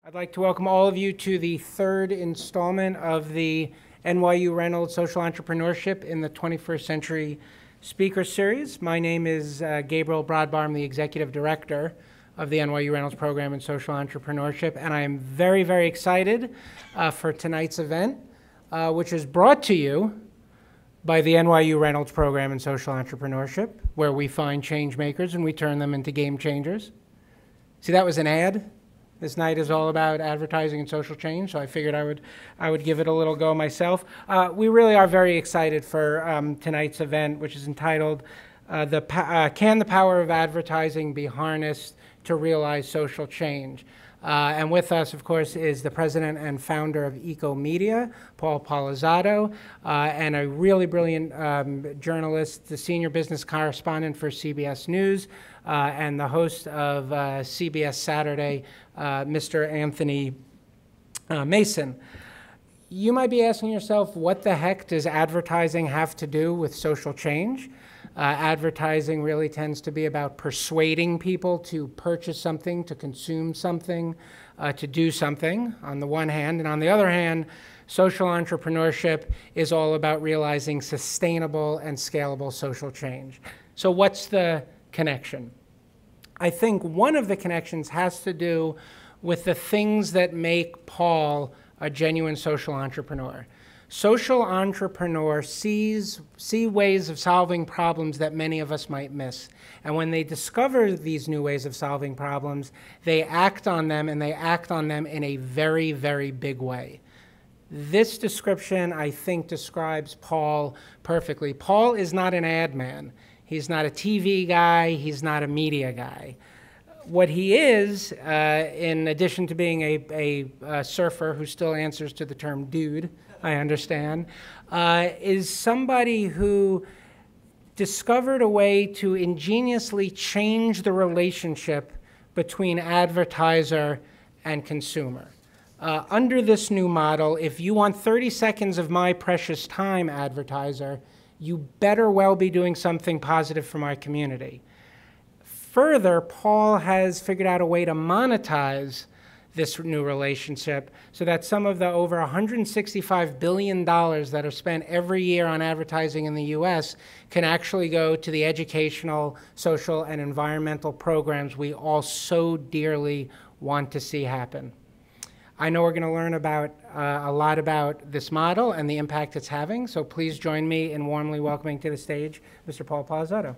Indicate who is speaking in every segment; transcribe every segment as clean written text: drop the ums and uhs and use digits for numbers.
Speaker 1: I'd like to welcome all of you to the third installment of the NYU Reynolds Social Entrepreneurship in the 21st Century Speaker Series. My name is Gabriel Brodbar. I'm the Executive Director of the NYU Reynolds Program in Social Entrepreneurship, and I am very, very excited for tonight's event, which is brought to you by the NYU Reynolds Program in Social Entrepreneurship, where we find change makers and we turn them into game changers. See, that was an ad. This night is all about advertising and social change, so I figured I would give it a little go myself. We really are very excited for tonight's event, which is entitled Can the Power of Advertising Be Harnessed to Realize Social Change? And with us, of course, is the president and founder of EcoMedia, Paul Polizzotto, and a really brilliant journalist, the senior business correspondent for CBS News, and the host of CBS Saturday, Mr. Anthony Mason. You might be asking yourself, what the heck does advertising have to do with social change? Advertising really tends to be about persuading people to purchase something, to consume something, to do something, on the one hand. And on the other hand, social entrepreneurship is all about realizing sustainable and scalable social change. So what's the connection? I think one of the connections has to do with the things that make Paul a genuine social entrepreneur. Social entrepreneurs see ways of solving problems that many of us might miss. And when they discover these new ways of solving problems, they act on them, and they act on them in a very, very big way. This description, I think, describes Paul perfectly. Paul is not an ad man. He's not a TV guy. He's not a media guy. What he is, in addition to being a surfer who still answers to the term dude, I understand, is somebody who discovered a way to ingeniously change the relationship between advertiser and consumer. Under this new model, if you want 30 seconds of my precious time, advertiser, you better well be doing something positive for my community. Further, Paul has figured out a way to monetize this new relationship so that some of the over $165 billion that are spent every year on advertising in the US can actually go to the educational, social, and environmental programs we all so dearly want to see happen. I know we're going to learn about a lot about this model and the impact it's having, so please join me in warmly welcoming to the stage Mr. Paul Polizzotto.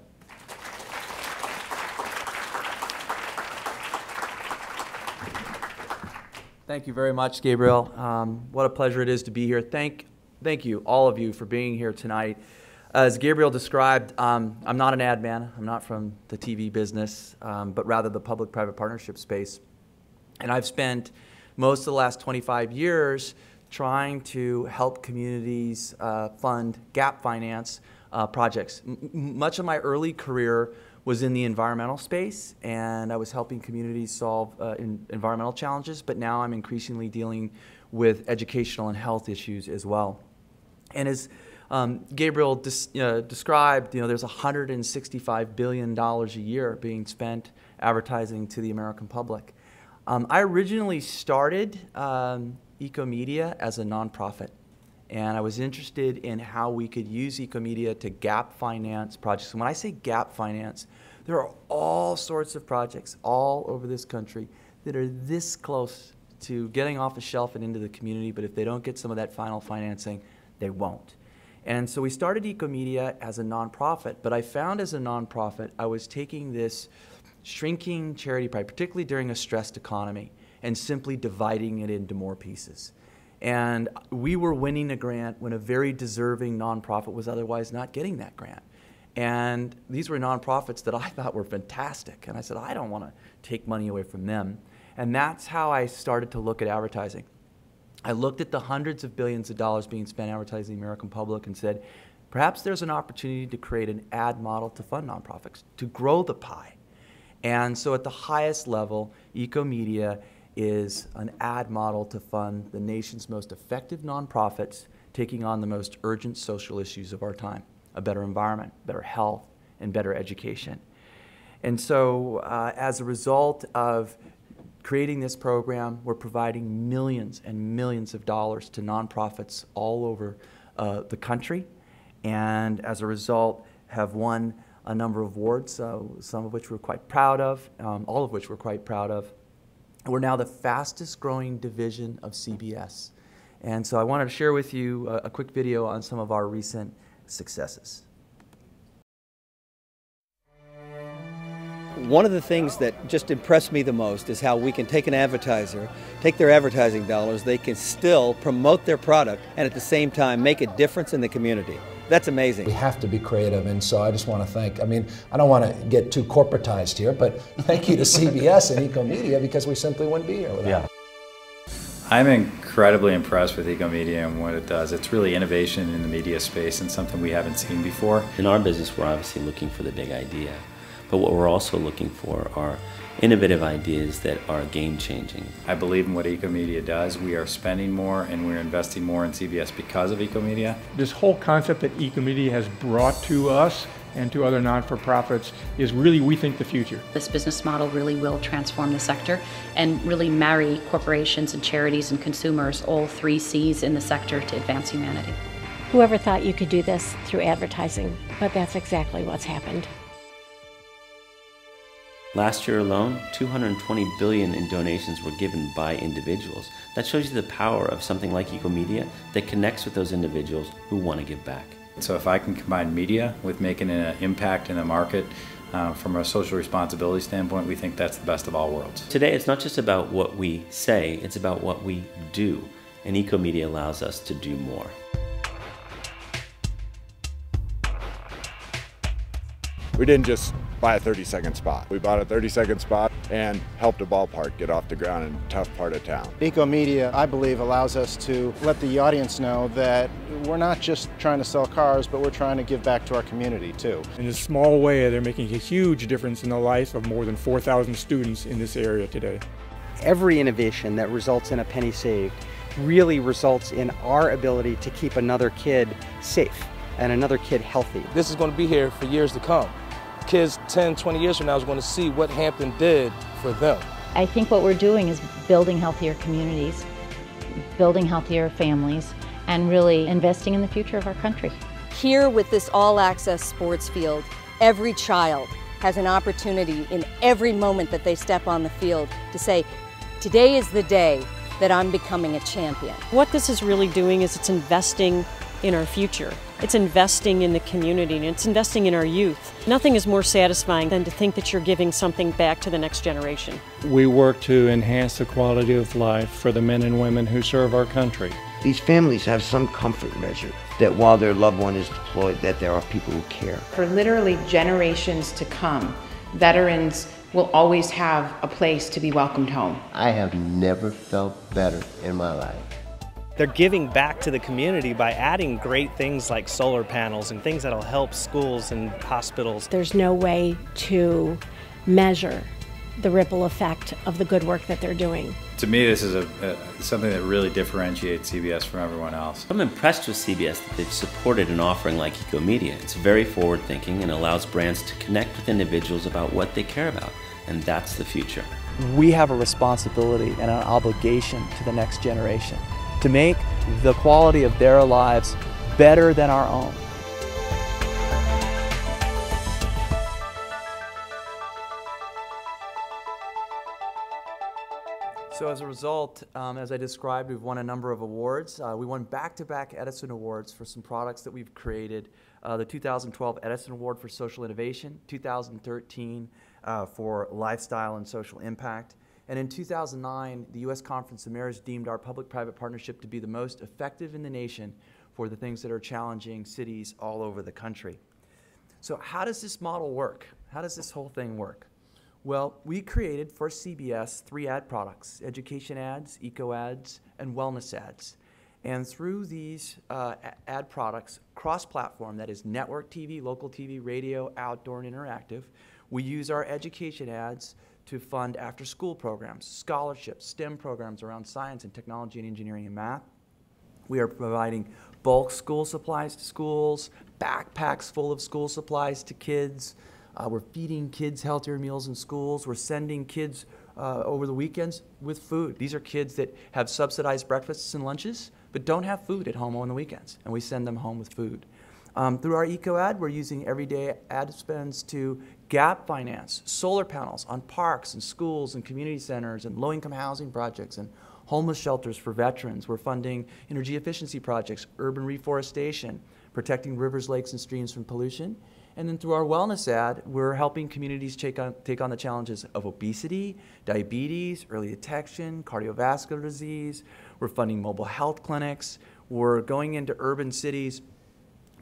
Speaker 2: Thank you very much, Gabriel. What a pleasure it is to be here. Thank you, all of you, for being here tonight. As Gabriel described, I'm not an ad man. I'm not from the TV business, but rather the public-private partnership space. And I've spent most of the last 25 years trying to help communities fund gap finance projects. Much of my early career was in the environmental space, and I was helping communities solve environmental challenges, but now I'm increasingly dealing with educational and health issues as well. And as Gabriel described, there's $165 billion a year being spent advertising to the American public. I originally started EcoMedia as a nonprofit, and I was interested in how we could use EcoMedia to gap finance projects. And when I say gap finance, there are all sorts of projects all over this country that are this close to getting off the shelf and into the community, but if they don't get some of that final financing, they won't. And so we started EcoMedia as a nonprofit, but I found as a nonprofit I was taking this shrinking charity pie, particularly during a stressed economy, and simply dividing it into more pieces. And we were winning a grant when a very deserving nonprofit was otherwise not getting that grant. And these were nonprofits that I thought were fantastic. And I said, I don't want to take money away from them. And that's how I started to look at advertising. I looked at the hundreds of billions of dollars being spent advertising the American public and said, perhaps there's an opportunity to create an ad model to fund nonprofits, to grow the pie. And so at the highest level, EcoMedia is an ad model to fund the nation's most effective nonprofits taking on the most urgent social issues of our time: a better environment, better health, and better education. And so as a result of creating this program, we're providing millions and millions of dollars to nonprofits all over the country, and as a result have won a number of awards, some of which we're quite proud of, all of which we're quite proud of. We're now the fastest growing division of CBS. And so I wanted to share with you a quick video on some of our recent successes.
Speaker 3: One of the things that just impressed me the most is how we can take an advertiser, take their advertising dollars, they can still promote their product and at the same time make a difference in the community. That's amazing.
Speaker 4: We have to be creative, and so I just want to thank, I don't want to get too corporatized here, but thank you to CBS and EcoMedia, because we simply wouldn't be here without it.
Speaker 5: I'm incredibly impressed with EcoMedia and what it does. It's really innovation in the media space and something we haven't seen before.
Speaker 6: In our business, we're obviously looking for the big idea, but what we're also looking for are innovative ideas that are game-changing.
Speaker 5: I believe in what EcoMedia does. We are spending more and we're investing more in CBS because of EcoMedia.
Speaker 7: This whole concept that EcoMedia has brought to us and to other non-for-profits is really, we think, the future.
Speaker 8: This business model really will transform the sector and really marry corporations and charities and consumers, all three C's in the sector, to advance humanity.
Speaker 9: Whoever thought you could do this through advertising, but that's exactly what's happened.
Speaker 6: Last year alone, $220 billion in donations were given by individuals. That shows you the power of something like EcoMedia that connects with those individuals who want to give back.
Speaker 5: So if I can combine media with making an impact in the market from a social responsibility standpoint, we think that's the best of all worlds.
Speaker 6: Today, it's not just about what we say, it's about what we do. And EcoMedia allows us to do more.
Speaker 10: We didn't just buy a 30-second spot. We bought a 30-second spot and helped a ballpark get off the ground in a tough part of town.
Speaker 11: EcoMedia, I believe, allows us to let the audience know that we're not just trying to sell cars, but we're trying to give back to our community too.
Speaker 7: In a small way, they're making a huge difference in the life of more than 4,000 students in this area today.
Speaker 12: Every innovation that results in a penny saved really results in our ability to keep another kid safe and another kid healthy.
Speaker 13: This is going to be here for years to come. Kids 10, 20 years from now is going to see what Hampton did for them.
Speaker 8: I think what we're doing is building healthier communities, building healthier families, and really investing in the future of our country.
Speaker 14: Here with this all-access sports field, every child has an opportunity in every moment that they step on the field to say, today is the day that I'm becoming a champion.
Speaker 15: What this is really doing is it's investing in our future. It's investing in the community, and it's investing in our youth. Nothing is more satisfying than to think that you're giving something back to the next generation.
Speaker 16: We work to enhance the quality of life for the men and women who serve our country.
Speaker 17: These families have some comfort measure that while their loved one is deployed, that there are people who care.
Speaker 18: For literally generations to come, veterans will always have a place to be welcomed home.
Speaker 19: I have never felt better in my life.
Speaker 20: They're giving back to the community by adding great things like solar panels and things that'll help schools and hospitals.
Speaker 9: There's no way to measure the ripple effect of the good work that they're doing.
Speaker 5: To me, this is something that really differentiates CBS from everyone else.
Speaker 6: I'm impressed with CBS that they've supported an offering like EcoMedia. It's very forward-thinking and allows brands to connect with individuals about what they care about, and that's the future.
Speaker 2: We have a responsibility and an obligation to the next generation to make the quality of their lives better than our own. So as a result, as I described, we've won a number of awards. We won back-to-back Edison Awards for some products that we've created. The 2012 Edison Award for Social Innovation, 2013 for Lifestyle and Social Impact. And in 2009, the U.S. Conference of Mayors deemed our public-private partnership to be the most effective in the nation for the things that are challenging cities all over the country. So how does this model work? How does this whole thing work? Well, we created for CBS 3 ad products: education ads, eco ads, and wellness ads. And through these ad products, cross-platform, that is network TV, local TV, radio, outdoor, and interactive, we use our education ads to fund after-school programs, scholarships, STEM programs around science and technology and engineering and math. We are providing bulk school supplies to schools, backpacks full of school supplies to kids. We're feeding kids healthier meals in schools. We're sending kids over the weekends with food. These are kids that have subsidized breakfasts and lunches, but don't have food at home on the weekends, and we send them home with food. Through our Eco Ad, we're using everyday ad spends to gap finance solar panels on parks and schools and community centers and low-income housing projects and homeless shelters for veterans. We're funding energy efficiency projects, urban reforestation, protecting rivers, lakes, and streams from pollution. And then through our wellness ad, we're helping communities take on the challenges of obesity, diabetes, early detection, cardiovascular disease. We're funding mobile health clinics. We're going into urban cities,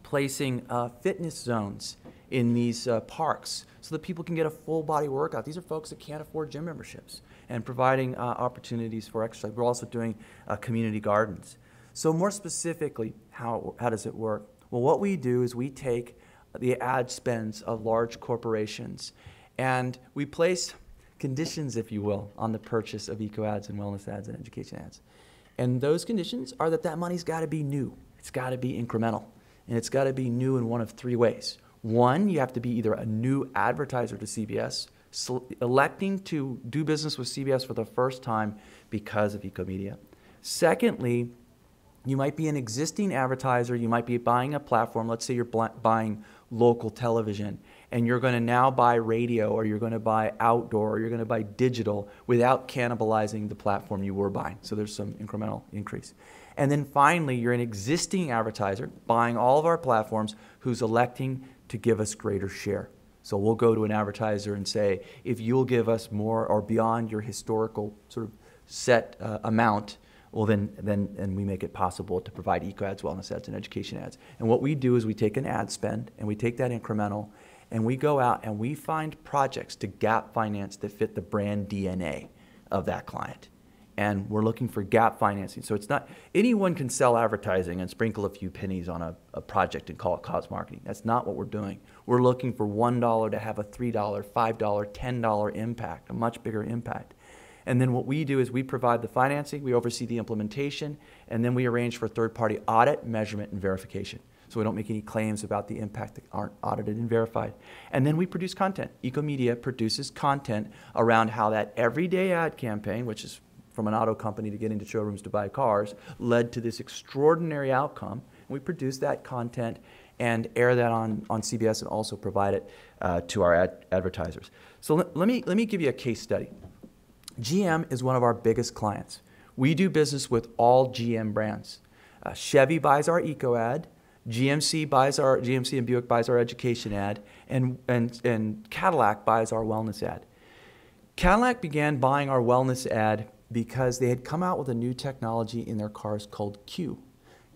Speaker 2: placing fitness zones in these parks so that people can get a full body workout. These are folks that can't afford gym memberships, and providing opportunities for exercise. We're also doing community gardens. So more specifically, how does it work? Well, what we do is we take the ad spends of large corporations and we place conditions, if you will, on the purchase of eco ads and wellness ads and education ads. And those conditions are that money's got to be new. It's got to be incremental. And it's got to be new in one of three ways. One, you have to be either a new advertiser to CBS, electing to do business with CBS for the first time because of EcoMedia. Secondly, you might be an existing advertiser. You might be buying a platform. Let's say you're buying local television, and you're going to now buy radio, or you're going to buy outdoor, or you're going to buy digital without cannibalizing the platform you were buying. So there's some incremental increase. And then finally, you're an existing advertiser buying all of our platforms who's electing to give us greater share. So we'll go to an advertiser and say, if you'll give us more or beyond your historical sort of set amount, well, then we make it possible to provide eco ads, wellness ads, and education ads. And what we do is we take an ad spend and we take that incremental and we go out and we find projects to gap finance that fit the brand DNA of that client. And we're looking for gap financing. So it's not, anyone can sell advertising and sprinkle a few pennies on a project and call it cause marketing. That's not what we're doing. We're looking for $1 to have a $3, $5, $10 impact, a much bigger impact. And then what we do is we provide the financing, we oversee the implementation, and then we arrange for third-party audit, measurement, and verification. So we don't make any claims about the impact that aren't audited and verified. And then we produce content. EcoMedia produces content around how that everyday ad campaign, which is from an auto company to get into showrooms to buy cars, led to this extraordinary outcome. And we produce that content and air that on CBS and also provide it to our advertisers. So let me give you a case study. GM is one of our biggest clients. We do business with all GM brands. Chevy buys our eco ad, GMC and Buick buys our education ad, and Cadillac buys our wellness ad. Cadillac began buying our wellness ad because they had come out with a new technology in their cars called Q.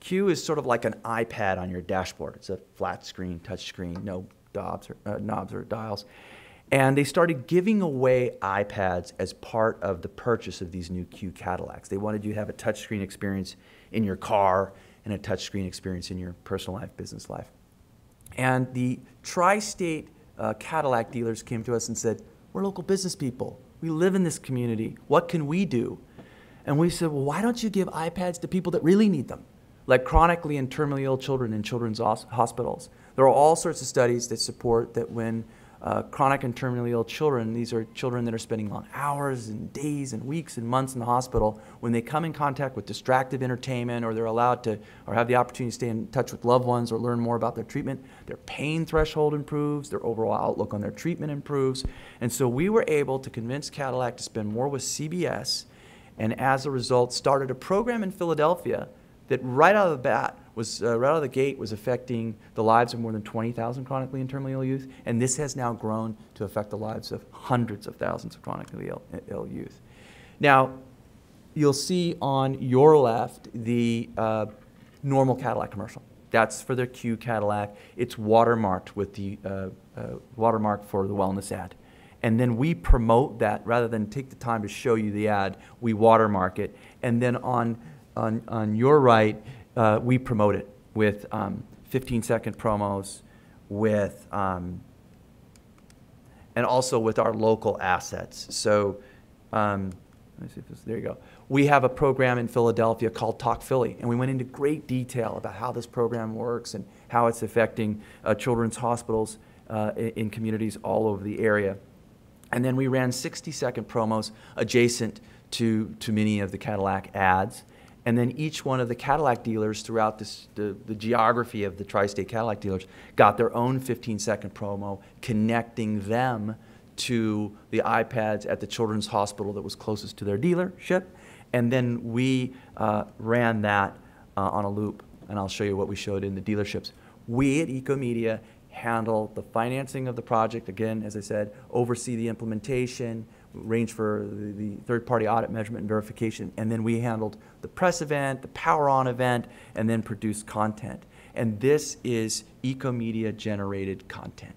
Speaker 2: Q is sort of like an iPad on your dashboard. It's a flat screen, touch screen, no knobs or dials. And they started giving away iPads as part of the purchase of these new Q Cadillacs. They wanted you to have a touchscreen experience in your car and a touchscreen experience in your personal life, business life. And the tri-state Cadillac dealers came to us and said, we're local business people. We live in this community. What can we do? And we said, well, why don't you give iPads to people that really need them, like chronically and terminally ill children in children's hospitals? There are all sorts of studies that support that when chronic and terminally ill children, these are children that are spending long hours and days and weeks and months in the hospital, when they come in contact with distractive entertainment, or they're allowed to, or have the opportunity to stay in touch with loved ones or learn more about their treatment, their pain threshold improves, their overall outlook on their treatment improves. And so we were able to convince Cadillac to spend more with CBS, and as a result started a program in Philadelphia that right out of the bat was, right out of the gate, was affecting the lives of more than 20,000 chronically and terminally ill youth, and this has now grown to affect the lives of hundreds of thousands of chronically ill youth. Now, you'll see on your left the normal Cadillac commercial. That's for their Q Cadillac. It's watermarked with the watermark for the wellness ad. And then we promote that, rather than take the time to show you the ad, we watermark it. And then on your right, we promote it with 15-second promos, with and also with our local assets. So let me see if this, there you go. We have a program in Philadelphia called Talk Philly, and we went into great detail about how this program works and how it's affecting children's hospitals in communities all over the area. And then we ran 60-second promos adjacent to many of the Cadillac ads. And then each one of the Cadillac dealers throughout the geography of the tri-state Cadillac dealers got their own 15-second promo connecting them to the iPads at the children's hospital that was closest to their dealership. And then we ran that on a loop. And I'll show you what we showed in the dealerships. We at EcoMedia handle the financing of the project, again, as I said, oversee the implementation, arrange for the third-party audit, measurement, and verification, and then we handled the press event, the Power On event, and then produced content. And this is EcoMedia-generated content.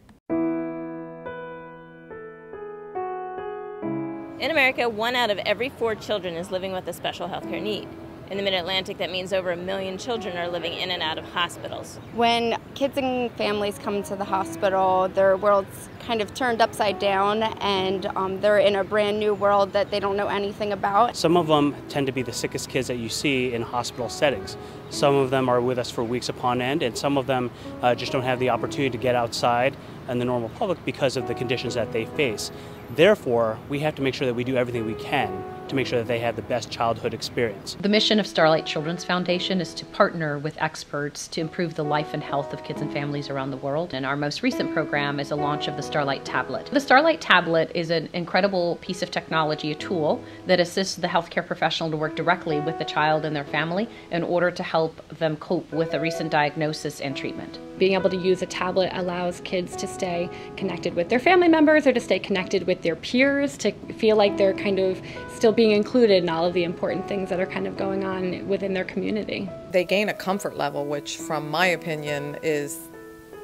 Speaker 21: In America, 1 out of every 4 children is living with a special healthcare need. In the Mid-Atlantic, that means over 1 million children are living in and out of hospitals.
Speaker 22: When kids and families come to the hospital, their world's kind of turned upside down, and they're in a brand new world that they don't know anything about.
Speaker 20: Some of them tend to be the sickest kids that you see in hospital settings. Some of them are with us for weeks upon end, and some of them just don't have the opportunity to get outside in the normal public because of the conditions that they face. Therefore, we have to make sure that we do everything we can to make sure that they have the best childhood experience.
Speaker 8: The mission of Starlight Children's Foundation is to partner with experts to improve the life and health of kids and families around the world. And our most recent program is a launch of the Starlight Tablet. The Starlight Tablet is an incredible piece of technology, a tool that assists the healthcare professional to work directly with the child and their family in order to help them cope with a recent diagnosis and treatment.
Speaker 23: Being able to use a tablet allows kids to stay connected with their family members or to stay connected with their peers, to feel like they're kind of still being included in all of the important things that are kind of going on within their community.
Speaker 24: They gain a comfort level, which from my opinion is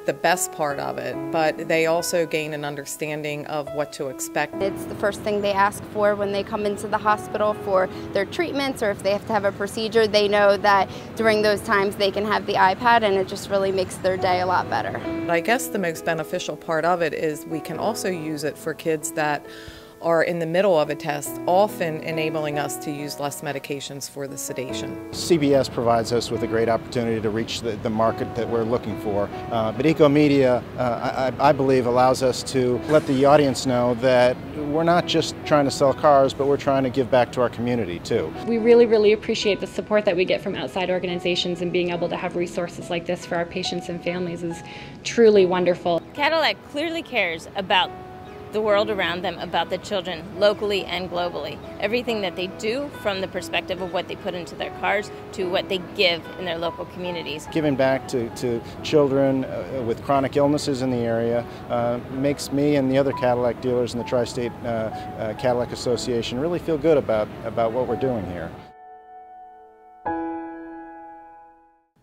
Speaker 24: the best part of it, but they also gain an understanding of what to expect.
Speaker 22: It's the first thing they ask for when they come into the hospital for their treatments, or if they have to have a procedure, they know that during those times they can have the iPad, and it just really makes their day a lot better.
Speaker 24: I guess the most beneficial part of it is we can also use it for kids that are in the middle of a test, often enabling us to use less medications for the sedation.
Speaker 11: CBS provides us with a great opportunity to reach the market that we're looking for. But EcoMedia, I believe, allows us to let the audience know that we're not just trying to sell cars, but we're trying to give back to our community too.
Speaker 23: We really, really appreciate the support that we get from outside organizations, and being able to have resources like this for our patients and families is truly wonderful.
Speaker 21: Cadillac clearly cares about the world around them, about the children locally and globally. Everything that they do, from the perspective of what they put into their cars to what they give in their local communities.
Speaker 11: Giving back to children with chronic illnesses in the area makes me and the other Cadillac dealers in the Tri-State Cadillac Association really feel good about what we're doing here.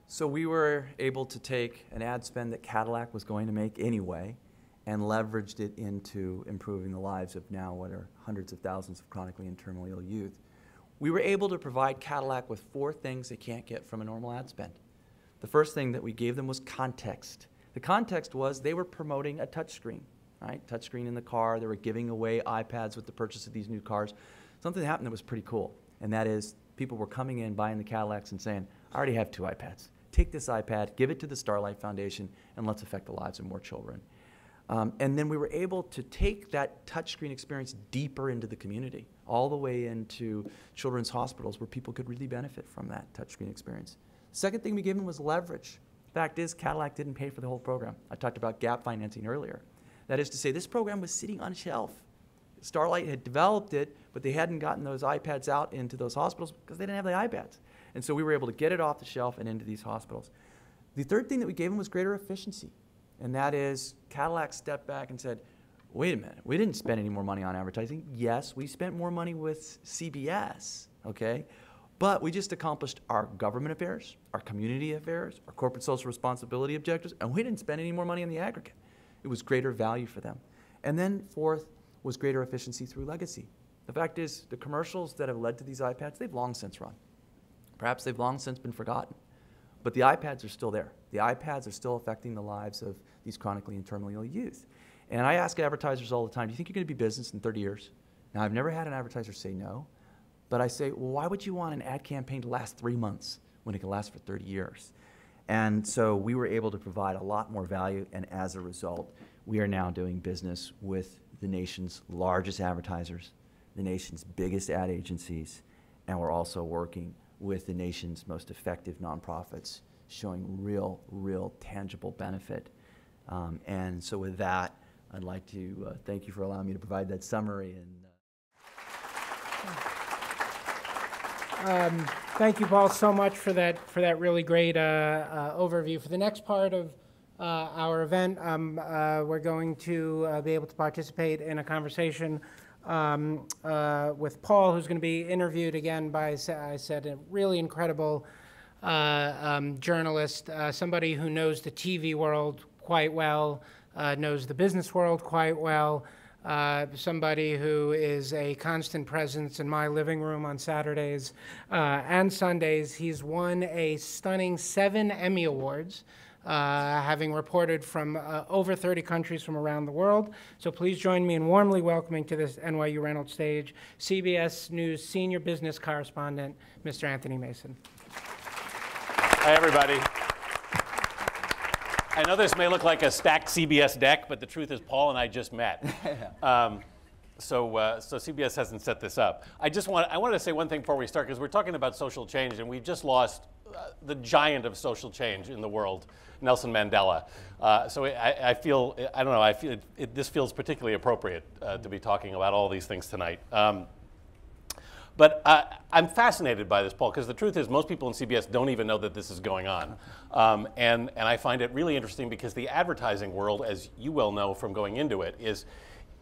Speaker 2: So we were able to take an ad spend that Cadillac was going to make anyway and leveraged it into improving the lives of now what are hundreds of thousands of chronically and terminally ill youth. We were able to provide Cadillac with 4 things they can't get from a normal ad spend. The first thing that we gave them was context. The context was they were promoting a touchscreen, right? Touchscreen in the car. They were giving away iPads with the purchase of these new cars. Something happened that was pretty cool, and that is people were coming in, buying the Cadillacs and saying, I already have 2 iPads. Take this iPad, give it to the Starlight Foundation, and let's affect the lives of more children. And then we were able to take that touchscreen experience deeper into the community, all the way into children's hospitals where people could really benefit from that touchscreen experience. Second thing we gave them was leverage. Fact is, Cadillac didn't pay for the whole program. I talked about gap financing earlier. That is to say, this program was sitting on a shelf. Starlight had developed it, but they hadn't gotten those iPads out into those hospitals because they didn't have the iPads. And so we were able to get it off the shelf and into these hospitals. The third thing that we gave them was greater efficiency. And that is, Cadillac stepped back and said, wait a minute, we didn't spend any more money on advertising. Yes, we spent more money with CBS, okay? But we just accomplished our government affairs, our community affairs, our corporate social responsibility objectives, and we didn't spend any more money on the aggregate. It was greater value for them. And then fourth was greater efficiency through legacy. The fact is, the commercials that have led to these iPads, they've long since run. Perhaps they've long since been forgotten. But the iPads are still there. The iPads are still affecting the lives of these chronically and terminally ill youth. And I ask advertisers all the time, do you think you're going to be business in 30 years? Now, I've never had an advertiser say no, but I say, well, why would you want an ad campaign to last 3 months when it can last for 30 years? And so we were able to provide a lot more value, and as a result, we are now doing business with the nation's largest advertisers, the nation's biggest ad agencies, and we're also working with the nation's most effective nonprofits, showing real tangible benefit. And so with that, I'd like to thank you for allowing me to provide that summary. And
Speaker 1: thank you, Paul, so much for that really great overview. For the next part of our event, we're going to be able to participate in a conversation with Paul, who's going to be interviewed again by, I said, a really incredible journalist, somebody who knows the TV world quite well, knows the business world quite well, somebody who is a constant presence in my living room on Saturdays and Sundays. He's won a stunning 7 Emmy Awards, having reported from over 30 countries from around the world. So please join me in warmly welcoming to this NYU Reynolds stage CBS News Senior Business Correspondent, Mr. Anthony Mason.
Speaker 3: Hi, everybody. I know this may look like a stacked CBS deck, but the truth is Paul and I just met. So CBS hasn't set this up. I wanted to say one thing before we start, because we're talking about social change, and we've just lost the giant of social change in the world, Nelson Mandela. So I feel this feels particularly appropriate to be talking about all these things tonight. But I'm fascinated by this, Paul, because the truth is most people in CBS don't even know that this is going on. And I find it really interesting because the advertising world, as you well know from going into it, is,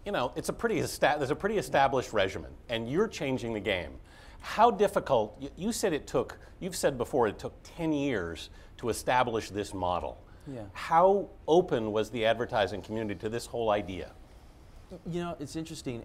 Speaker 3: it's there's a pretty established regimen, and you're changing the game. How difficult, you've said before it took 10 years to establish this model.
Speaker 2: Yeah.
Speaker 3: How open was the advertising community to this whole idea?
Speaker 2: It's interesting.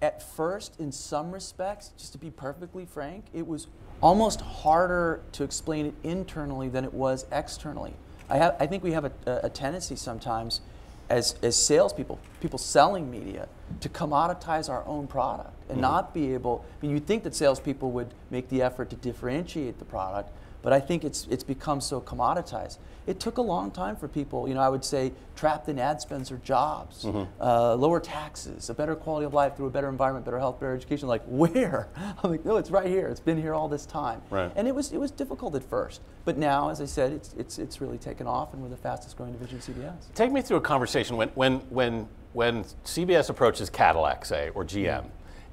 Speaker 2: At first, in some respects, just to be perfectly frank, it was almost harder to explain it internally than it was externally. I think we have a tendency sometimes as salespeople, people selling media, to commoditize our own product and not be able, you'd think that salespeople would make the effort to differentiate the product, but I think it's become so commoditized. It took a long time for people, I would say, trapped in ad spends or jobs, lower taxes, a better quality of life through a better environment, better health, better education. Like, where? I'm like, no, it's right here. It's been here all this time.
Speaker 3: Right.
Speaker 2: And it was difficult at first, but now, as I said, it's really taken off, and we're the fastest growing division of CBS.
Speaker 3: Take me through a conversation when CBS approaches Cadillac, say, or GM,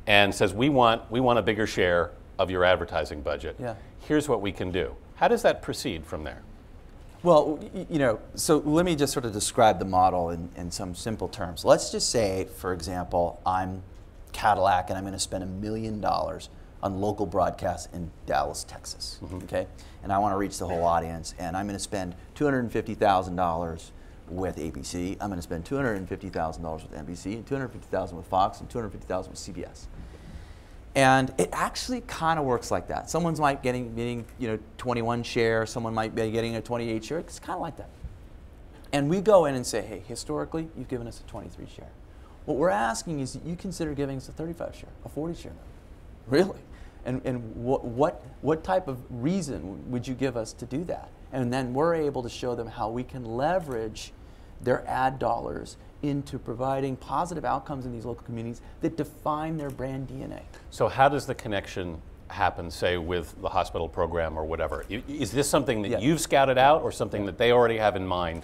Speaker 3: and says, we want a bigger share of your advertising budget.
Speaker 2: Yeah.
Speaker 3: Here's what we can do. How does that proceed from there?
Speaker 2: Well, so let me just sort of describe the model in some simple terms. Let's just say, for example, I'm Cadillac and I'm going to spend $1 million on local broadcasts in Dallas, Texas, okay? And I want to reach the whole audience, and I'm going to spend $250,000 with ABC, I'm going to spend $250,000 with NBC, and $250,000 with Fox, and $250,000 with CBS. And it actually kind of works like that. Someone's might getting 21 share, someone might be getting a 28 share. It's kind of like that. And we go in and say, hey, historically, you've given us a 23 share. What we're asking is that you consider giving us a 35 share, a 40 share. Really? And what type of reason would you give us to do that? And then we're able to show them how we can leverage their ad dollars into providing positive outcomes in these local communities that define their brand DNA.
Speaker 3: So how does the connection happen, say, with the hospital program or whatever? Is this something that you've scouted out or something that they already have in mind?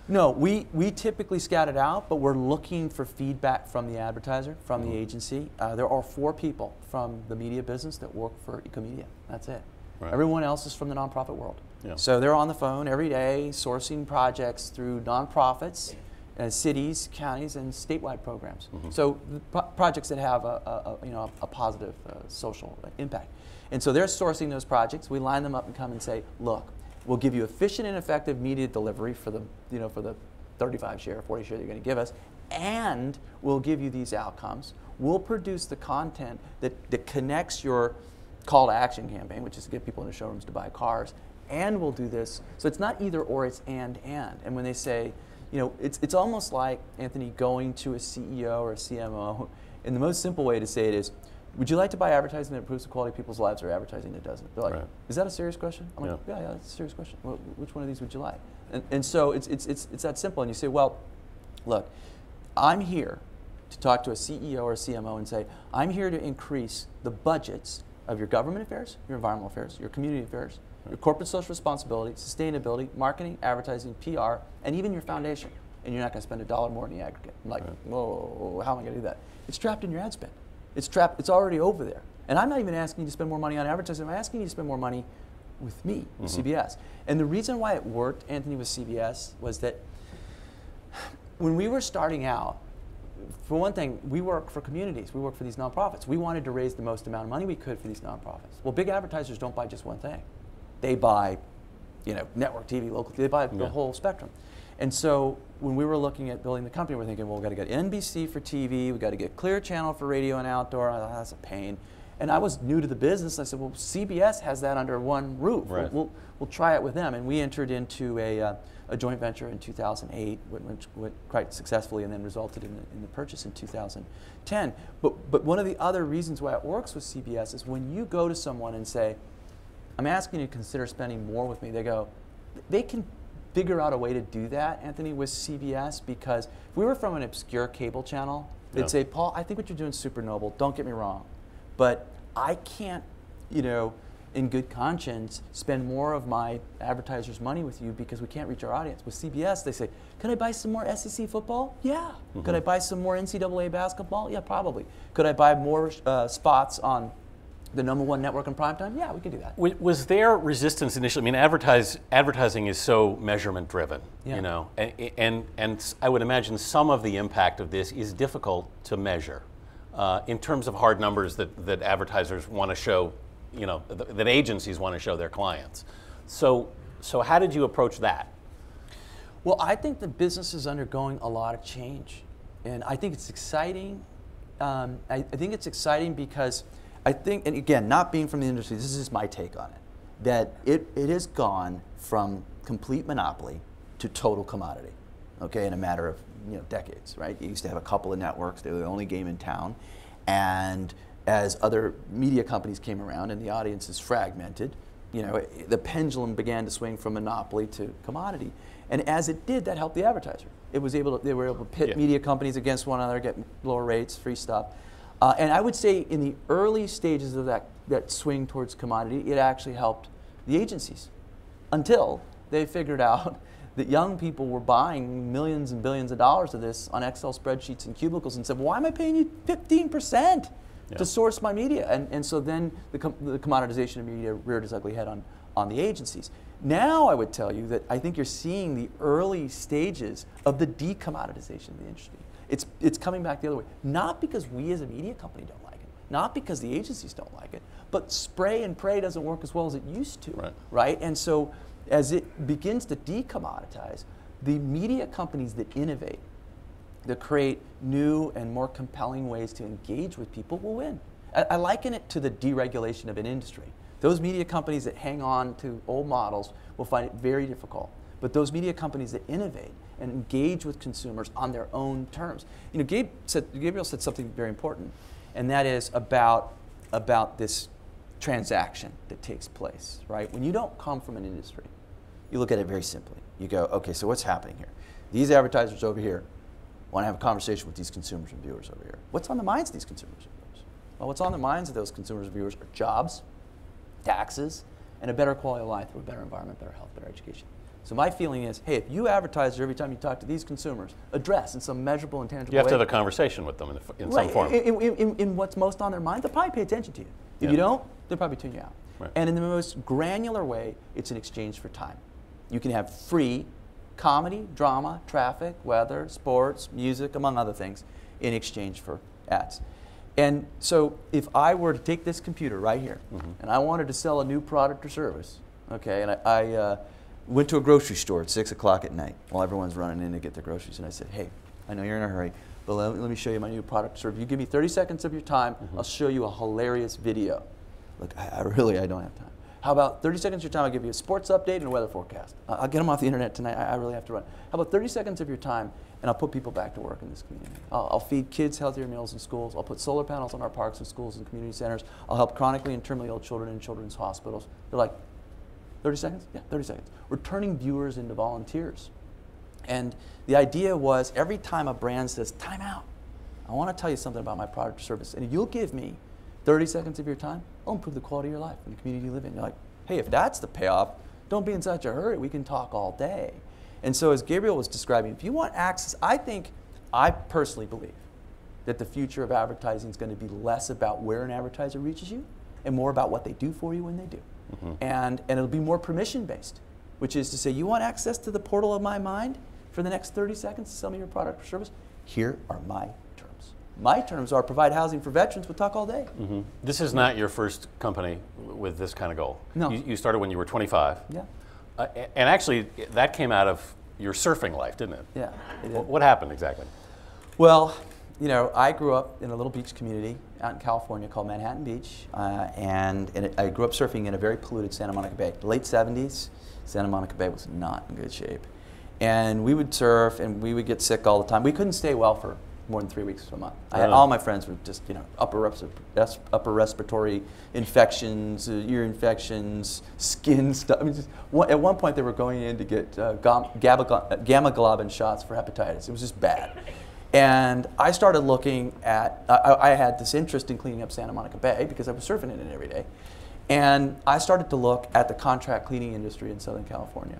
Speaker 2: No, we typically scout it out, but we're looking for feedback from the advertiser, from the agency. There are 4 people from the media business that work for EcoMedia. That's it.
Speaker 3: Right.
Speaker 2: Everyone else is from the nonprofit world.
Speaker 3: Yeah.
Speaker 2: So they're on the phone every day sourcing projects through nonprofits, cities, counties, and statewide programs. So projects that have a positive social impact. And so they're sourcing those projects. We line them up and come and say, look, we'll give you efficient and effective media delivery for the 35 share, 40 share that you're going to give us, and we'll give you these outcomes. We'll produce the content that connects your call to action campaign, which is to get people into showrooms to buy cars, and we'll do this. So it's not either or, it's and. And when they say, it's almost like, Anthony, going to a CEO or a CMO, and the most simple way to say it is, would you like to buy advertising that improves the quality of people's lives or advertising that doesn't? They're like, is that a serious question? I'm like, yeah, that's a serious question. Well, which one of these would you like? And so it's that simple. And you say, well, look, I'm here to talk to a CEO or a CMO and say, I'm here to increase the budgets of your government affairs, your environmental affairs, your community affairs, your corporate social responsibility, sustainability, marketing, advertising, PR, and even your foundation. And you're not going to spend $1 more in the aggregate. I'm like, whoa, how am I going to do that? It's trapped in your ad spend. It's trapped, it's already over there. And I'm not even asking you to spend more money on advertising, I'm asking you to spend more money with me, with CBS. And the reason why it worked, Anthony, with CBS was that when we were starting out, for one thing, we work for communities. We work for these nonprofits. We wanted to raise the most amount of money we could for these nonprofits. Well, big advertisers don't buy just one thing. They buy, you know, network TV, local TV, they buy the whole spectrum. And so when we were looking at building the company, we're thinking, well, we've got to get NBC for TV, we've got to get Clear Channel for radio and outdoor. Oh, that's a pain. And I was new to the business. I said, well, CBS has that under one roof.
Speaker 3: Right.
Speaker 2: We'll try it with them. And we entered into a joint venture in 2008, which went quite successfully and then resulted in the purchase in 2010. But one of the other reasons why it works with CBS is when you go to someone and say, I'm asking you to consider spending more with me, they can figure out a way to do that, Anthony, with CBS, because if we were from an obscure cable channel, they'd say, Paul, I think what you're doing is super noble, don't get me wrong, but I can't, you know, in good conscience, spend more of my advertisers' money with you because we can't reach our audience. With CBS, they say, could I buy some more SEC football? Yeah. Could I buy some more NCAA basketball? Yeah, probably. Could I buy more spots on the #1 network in primetime? Yeah, we can do that.
Speaker 3: Was there resistance initially? I mean, advertising is so measurement driven, you know, and I would imagine some of the impact of this is difficult to measure in terms of hard numbers that advertisers want to show, you know, that agencies want to show their clients. So how did you approach that?
Speaker 2: Well, I think the business is undergoing a lot of change, and I think it's exciting. I think it's exciting because I think, and again, not being from the industry, this is just my take on it, that it has gone from complete monopoly to total commodity, okay, in a matter of, you know, decades, right? You used to have a couple of networks, they were the only game in town, and as other media companies came around and the audience is fragmented, you know, the pendulum began to swing from monopoly to commodity. And as it did, that helped the advertiser. They were able to pit media companies against one another, get lower rates, free stuff. And I would say in the early stages of that swing towards commodity, it actually helped the agencies until they figured out that young people were buying millions and billions of dollars of this on Excel spreadsheets and cubicles and said, well, why am I paying you 15% to source my media? And so then the commoditization of media reared its ugly head on the agencies. Now I would tell you that I think you're seeing the early stages of the decommoditization of the industry. It's coming back the other way. Not because we as a media company don't like it, not because the agencies don't like it, but spray and pray doesn't work as well as it used to, right? And so as it begins to decommoditize, the media companies that innovate, that create new and more compelling ways to engage with people will win. I liken it to the deregulation of an industry. Those media companies that hang on to old models will find it very difficult. But those media companies that innovate and engage with consumers on their own terms. You know, Gabriel said something very important, and that is about this transaction that takes place, right? When you don't come from an industry, you look at it very simply. You go, okay, so what's happening here? These advertisers over here want to have a conversation with these consumers and viewers over here. What's on the minds of these consumers and viewers? Well, what's on the minds of those consumers and viewers are jobs, taxes, and a better quality of life, a better environment, better health, better education. So my feeling is, hey, if you advertise every time you talk to these consumers, address in some measurable and tangible way.
Speaker 3: You have to have a conversation with them in some form.
Speaker 2: In what's most on their mind, they'll probably pay attention to you. If you don't, they'll probably tune you out.
Speaker 3: Right.
Speaker 2: And in the most granular way, it's an exchange for time. You can have free comedy, drama, traffic, weather, sports, music, among other things, in exchange for ads. And so if I were to take this computer right here, and I wanted to sell a new product or service, okay, and I went to a grocery store at 6 o'clock at night while everyone's running in to get their groceries, and I said, hey, I know you're in a hurry, but let me show you my new product or service. You give me 30 seconds of your time, I'll show you a hilarious video. Look, I don't have time. How about 30 seconds of your time, I'll give you a sports update and a weather forecast. I'll get them off the internet tonight, I really have to run. How about 30 seconds of your time, and I'll put people back to work in this community. I'll feed kids healthier meals in schools. I'll put solar panels on our parks and schools and community centers. I'll help chronically and terminally ill children in children's hospitals. They're like, 30 seconds? Yeah, 30 seconds. We're turning viewers into volunteers. And the idea was every time a brand says, time out, I want to tell you something about my product or service. And if you'll give me 30 seconds of your time, I'll improve the quality of your life and the community you live in. You're like, hey, if that's the payoff, don't be in such a hurry. We can talk all day. And so as Gabriel was describing, if you want access, I personally believe that the future of advertising is going to be less about where an advertiser reaches you and more about what they do for you when they do. And it'll be more permission-based, which is to say, you want access to the portal of my mind for the next 30 seconds to sell me your product or service? Here are my terms. My terms are provide housing for veterans, we'll talk all day.
Speaker 3: This is not your first company with this kind of goal.
Speaker 2: No.
Speaker 3: You started when you were 25.
Speaker 2: Yeah.
Speaker 3: And actually, that came out of your surfing life, didn't it?
Speaker 2: Yeah, it did.
Speaker 3: What happened exactly?
Speaker 2: Well, you know, I grew up in a little beach community out in California called Manhattan Beach, and I grew up surfing in a very polluted Santa Monica Bay. The late 70s, Santa Monica Bay was not in good shape. And we would surf, and we would get sick all the time. We couldn't stay well for more than 3 weeks a month. All my friends were just, you know, upper respiratory infections, ear infections, skin stuff. I mean, at one point, they were going in to get gamma globin shots for hepatitis. It was just bad. And I started looking at, I had this interest in cleaning up Santa Monica Bay because I was surfing in it every day. And I started to look at the contract cleaning industry in Southern California.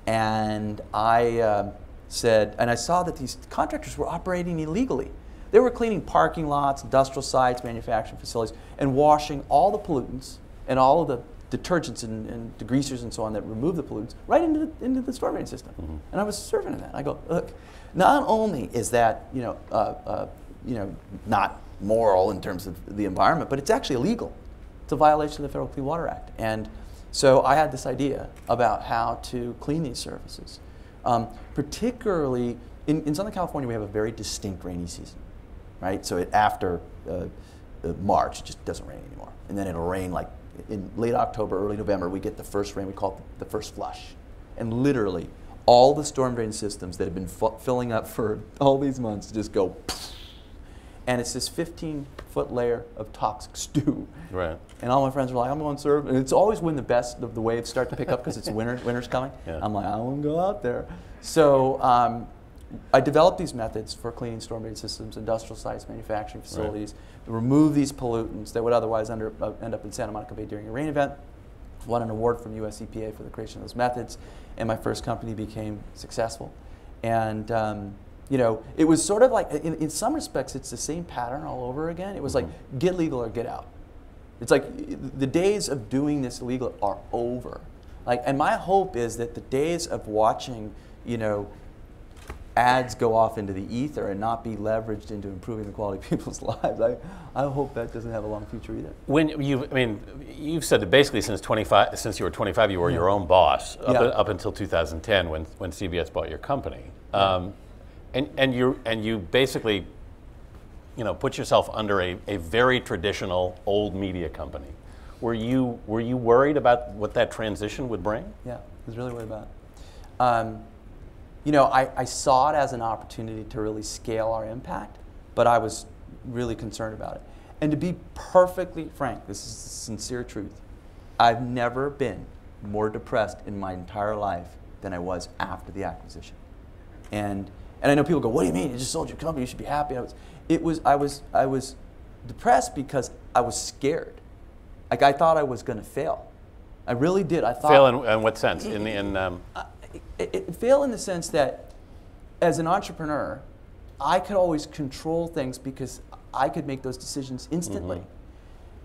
Speaker 2: And I said, and I saw that these contractors were operating illegally. They were cleaning parking lots, industrial sites, manufacturing facilities, and washing all the pollutants and all of the detergents and degreasers and so on that remove the pollutants right into the storm drain system. And I was surfing in that. I go, look, not only is that not moral in terms of the environment, but it's actually illegal. It's a violation of the Federal Clean Water Act. And so I had this idea about how to clean these surfaces. Particularly in Southern California, we have a very distinct rainy season, right? So after March, it just doesn't rain anymore. And then it'll rain like in late October, early November, we get the first rain, we call it the first flush. And literally, all the storm drain systems that have been filling up for all these months just go, and it's this 15-foot layer of toxic stew. Right. And all my friends are like, I'm going to surf. And it's always when the best of the waves start to pick up because it's winter's coming. Yeah. I'm like, I want to go out there. So I developed these methods for cleaning storm drain systems, industrial sites, manufacturing facilities, remove these pollutants that would otherwise end up in Santa Monica Bay during a rain event. Won an award from US EPA for the creation of those methods, and my first company became successful. And you know, it was sort of like, in some respects, it's the same pattern all over again. It was like, get legal or get out. It's like, the days of doing this illegal are over. Like, and my hope is that the days of watching, you know, ads go off into the ether and not be leveraged into improving the quality of people's lives. I hope that doesn't have a long future either.
Speaker 3: When you've said that basically since you were 25, you were your own boss up until 2010 when CBS bought your company, and you basically, you know, put yourself under a very traditional old media company. Were you worried about what that transition would bring?
Speaker 2: Yeah, I was really worried about it. You know, I saw it as an opportunity to really scale our impact, but I was really concerned about it. And to be perfectly frank, this is the sincere truth, I've never been more depressed in my entire life than I was after the acquisition. And I know people go, what do you mean? You just sold your company, you should be happy. I was depressed because I was scared. Like, I thought I was going to fail. I really did. I thought.
Speaker 3: Fail in what sense?
Speaker 2: Fail in the sense that, as an entrepreneur, I could always control things because I could make those decisions instantly.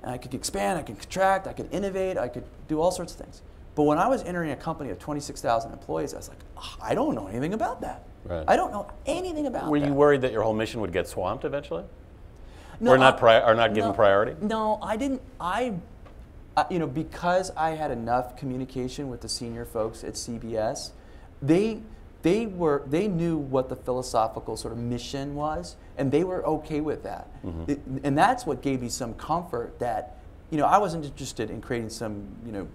Speaker 2: And I could expand, I could contract, I could innovate, I could do all sorts of things. But when I was entering a company of 26,000 employees, I was like, oh, I don't know anything about that. Right. I don't know anything about that.
Speaker 3: Were you worried that your whole mission would get swamped eventually?
Speaker 2: No,
Speaker 3: or not given priority?
Speaker 2: No, I didn't. You know, because I had enough communication with the senior folks at CBS, they knew what the philosophical sort of mission was, and they were okay with that. And that's what gave me some comfort that, you know, I wasn't interested in creating some, you know,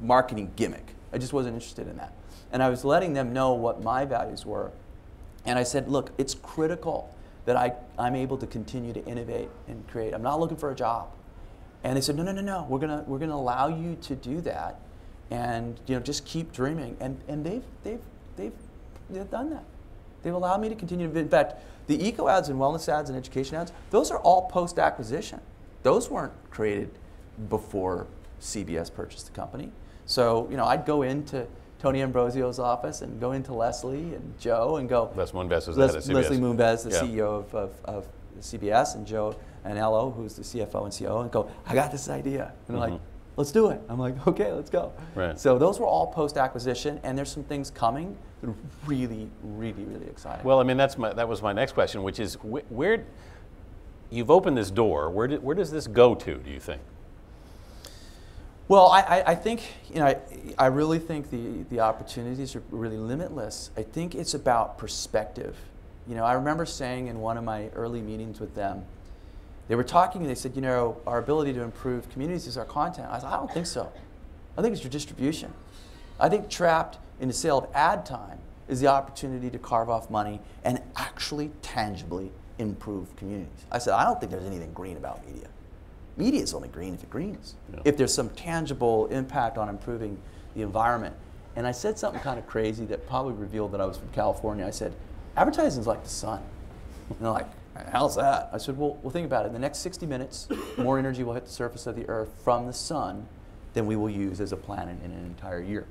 Speaker 2: marketing gimmick. I just wasn't interested in that. And I was letting them know what my values were. And I said, look, it's critical that I'm able to continue to innovate and create. I'm not looking for a job. And they said, no, we're gonna allow you to do that, and, you know, just keep dreaming. And they've done that. They've allowed me to continue. In fact, The eco ads and wellness ads and education ads, those are all post-acquisition. Those weren't created before CBS purchased the company. So, you know, I'd go into Tony Ambrosio's office and go into Leslie and Joe and go.
Speaker 3: Les Moonves was the head of CBS.
Speaker 2: Leslie Moonves, the CEO of CBS, and Joe Anello, who's the CFO and COO, and go, I got this idea. And they're like, let's do it. I'm like, okay, let's go.
Speaker 3: Right.
Speaker 2: So those were all post-acquisition, and there's some things coming that are really, really, really exciting.
Speaker 3: Well, I mean, that was my next question, which is where you've opened this door. Where does this go to, do you think?
Speaker 2: Well, I think, you know, I really think the opportunities are really limitless. I think it's about perspective. You know, I remember saying in one of my early meetings with them, they were talking and they said, you know, our ability to improve communities is our content. I said, I don't think so. I think it's your distribution. I think trapped in the sale of ad time is the opportunity to carve off money and actually tangibly improve communities. I said, I don't think there's anything green about media. Media is only green if it greens. Yeah. If there's some tangible impact on improving the environment. And I said something kind of crazy that probably revealed that I was from California. I said, advertising is like the sun. And they're like, how's that? I said, well, think about it. In the next 60 minutes, more energy will hit the surface of the earth from the sun than we will use as a planet in an entire year.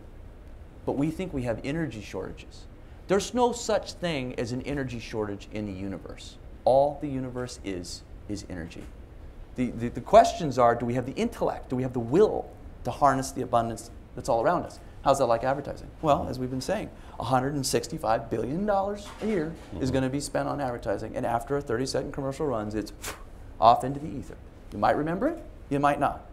Speaker 2: But we think we have energy shortages. There's no such thing as an energy shortage in the universe. All the universe is energy. The questions are, do we have the intellect, do we have the will to harness the abundance that's all around us? How's that like advertising? Well, as we've been saying, $165 billion a year is going to be spent on advertising, and after a 30-second commercial runs, it's off into the ether. You might remember it, you might not.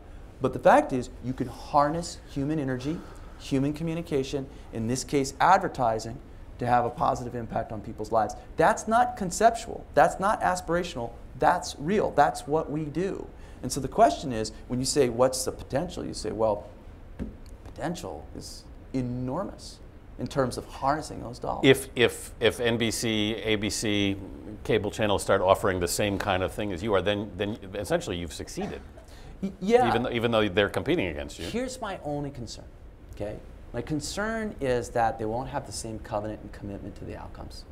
Speaker 2: But the fact is, you can harness human energy, human communication, in this case advertising, to have a positive impact on people's lives. That's not conceptual, that's not aspirational, that's real, that's what we do. And so the question is, when you say, what's the potential? You say, well, potential is enormous in terms of harnessing those dollars.
Speaker 3: If NBC, ABC, cable channels start offering the same kind of thing as you are, then essentially you've succeeded.
Speaker 2: Yeah.
Speaker 3: Even though they're competing against you.
Speaker 2: Here's my only concern, okay? My concern is that they won't have the same covenant and commitment to the outcomes.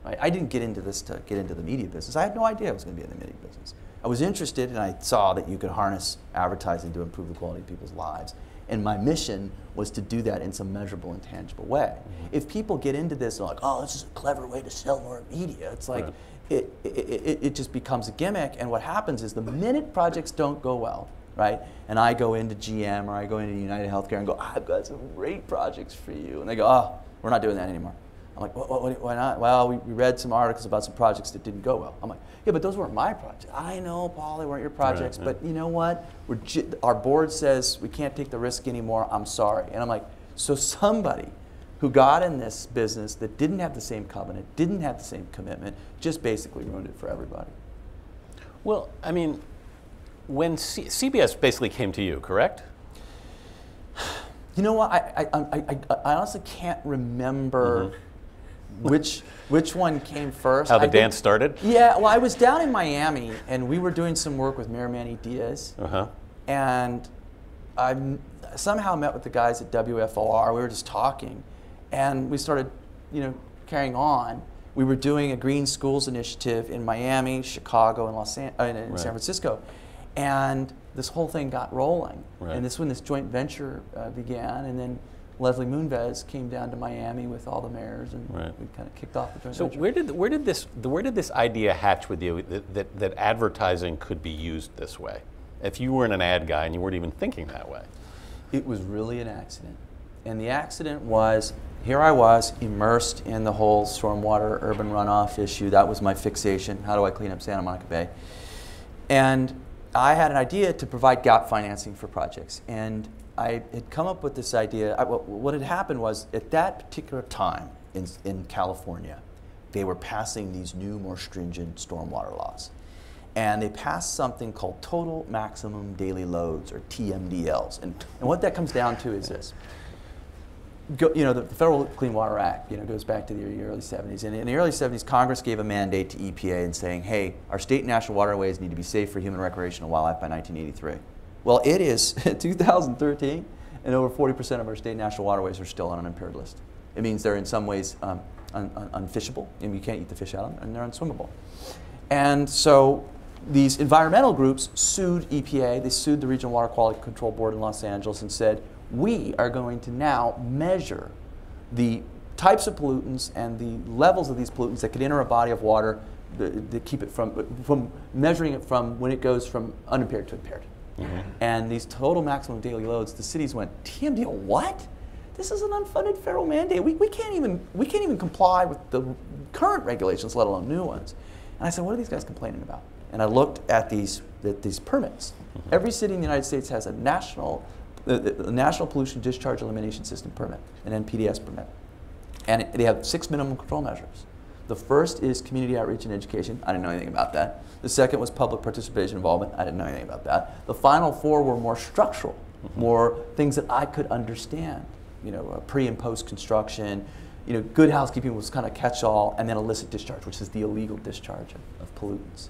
Speaker 2: Right? I didn't get into this to get into the media business. I had no idea I was going to be in the media business. I was interested, and I saw that you could harness advertising to improve the quality of people's lives. And my mission was to do that in some measurable and tangible way. If people get into this and are like, oh, this is a clever way to sell more media, it's like, it just becomes a gimmick. And what happens is the minute projects don't go well, right? And I go into GM or I go into United Healthcare and go, I've got some great projects for you. And they go, oh, we're not doing that anymore. I'm like, why not? Well, we read some articles about some projects that didn't go well. I'm like, yeah, but those weren't my projects. I know, Paul, they weren't your projects, but you know what? Our board says we can't take the risk anymore. I'm sorry. And I'm like, so somebody who got in this business that didn't have the same covenant, didn't have the same commitment, just basically ruined it for everybody.
Speaker 3: Well, I mean, when CBS basically came to you, correct?
Speaker 2: You know what? I honestly can't remember which one came first.
Speaker 3: How the dance started?
Speaker 2: Yeah, well, I was down in Miami, and we were doing some work with Mayor Manny Diaz. And I somehow met with the guys at WFOR. We were just talking, and we started, carrying on. We were doing a Green Schools initiative in Miami, Chicago, and San Francisco. And this whole thing got rolling. And this when this joint venture began, and then Leslie Moonves came down to Miami with all the mayors, and we kind of kicked off the joint venture.
Speaker 3: So where did this idea hatch with you that advertising could be used this way? If you weren't an ad guy and you weren't even thinking that way.
Speaker 2: It was really an accident. And the accident was, here I was immersed in the whole stormwater urban runoff issue. That was my fixation. How do I clean up Santa Monica Bay? And I had an idea to provide gap financing for projects. And I had come up with this idea. What had happened was, at that particular time in California, they were passing these new, more stringent stormwater laws. And they passed something called total maximum daily loads, or TMDLs. And what that comes down to is this. The Federal Clean Water Act, goes back to the early 70s. And in the early 70s, Congress gave a mandate to EPA and saying, hey, our state and national waterways need to be safe for human recreational wildlife by 1983. Well, it is 2013, and over 40% of our state and national waterways are still on an impaired list. It means they're in some ways unfishable, and you can't eat the fish out of them, and they're unswimmable. And so these environmental groups sued EPA, they sued the Regional Water Quality Control Board in Los Angeles and said, we are going to now measure the types of pollutants and the levels of these pollutants that could enter a body of water to keep it from measuring it from when it goes from unimpaired to impaired. And these total maximum daily loads, the cities went, TMDL, what? This is an unfunded federal mandate. We can't even comply with the current regulations, let alone new ones. And I said, what are these guys complaining about? And I looked at these permits. Every city in the United States has a national pollution discharge elimination system permit, an NPDES permit. And they have 6 minimum control measures. The first is community outreach and education. I didn't know anything about that. The second was public participation involvement. I didn't know anything about that. The final 4 were more structural, more things that I could understand. Pre and post construction. Good housekeeping was kind of catch-all, and then illicit discharge, which is the illegal discharge of pollutants.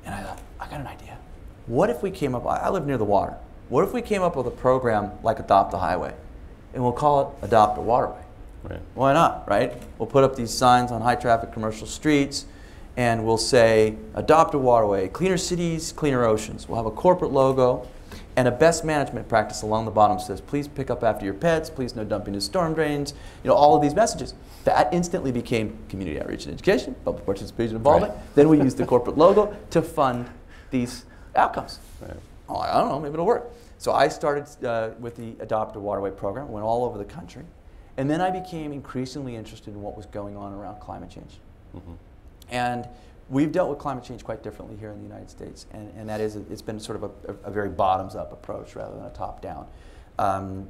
Speaker 2: And I thought, I got an idea. What if we came up, I live near the water. What if we came up with a program like Adopt a Highway, and we'll call it Adopt a Waterway?
Speaker 3: Right.
Speaker 2: Why not, right? We'll put up these signs on high-traffic commercial streets, and we'll say, adopt a waterway, cleaner cities, cleaner oceans. We'll have a corporate logo, and a best management practice along the bottom says, please pick up after your pets, please no dumping in storm drains, all of these messages. That instantly became community outreach and education, public participation involvement. Right. Then we used the corporate logo to fund these outcomes. Right. Oh, I don't know, maybe it'll work. So I started with the Adopt a Waterway program, went all over the country. And then I became increasingly interested in what was going on around climate change. And we've dealt with climate change quite differently here in the United States. And that is, it's been sort of a very bottoms-up approach rather than a top-down.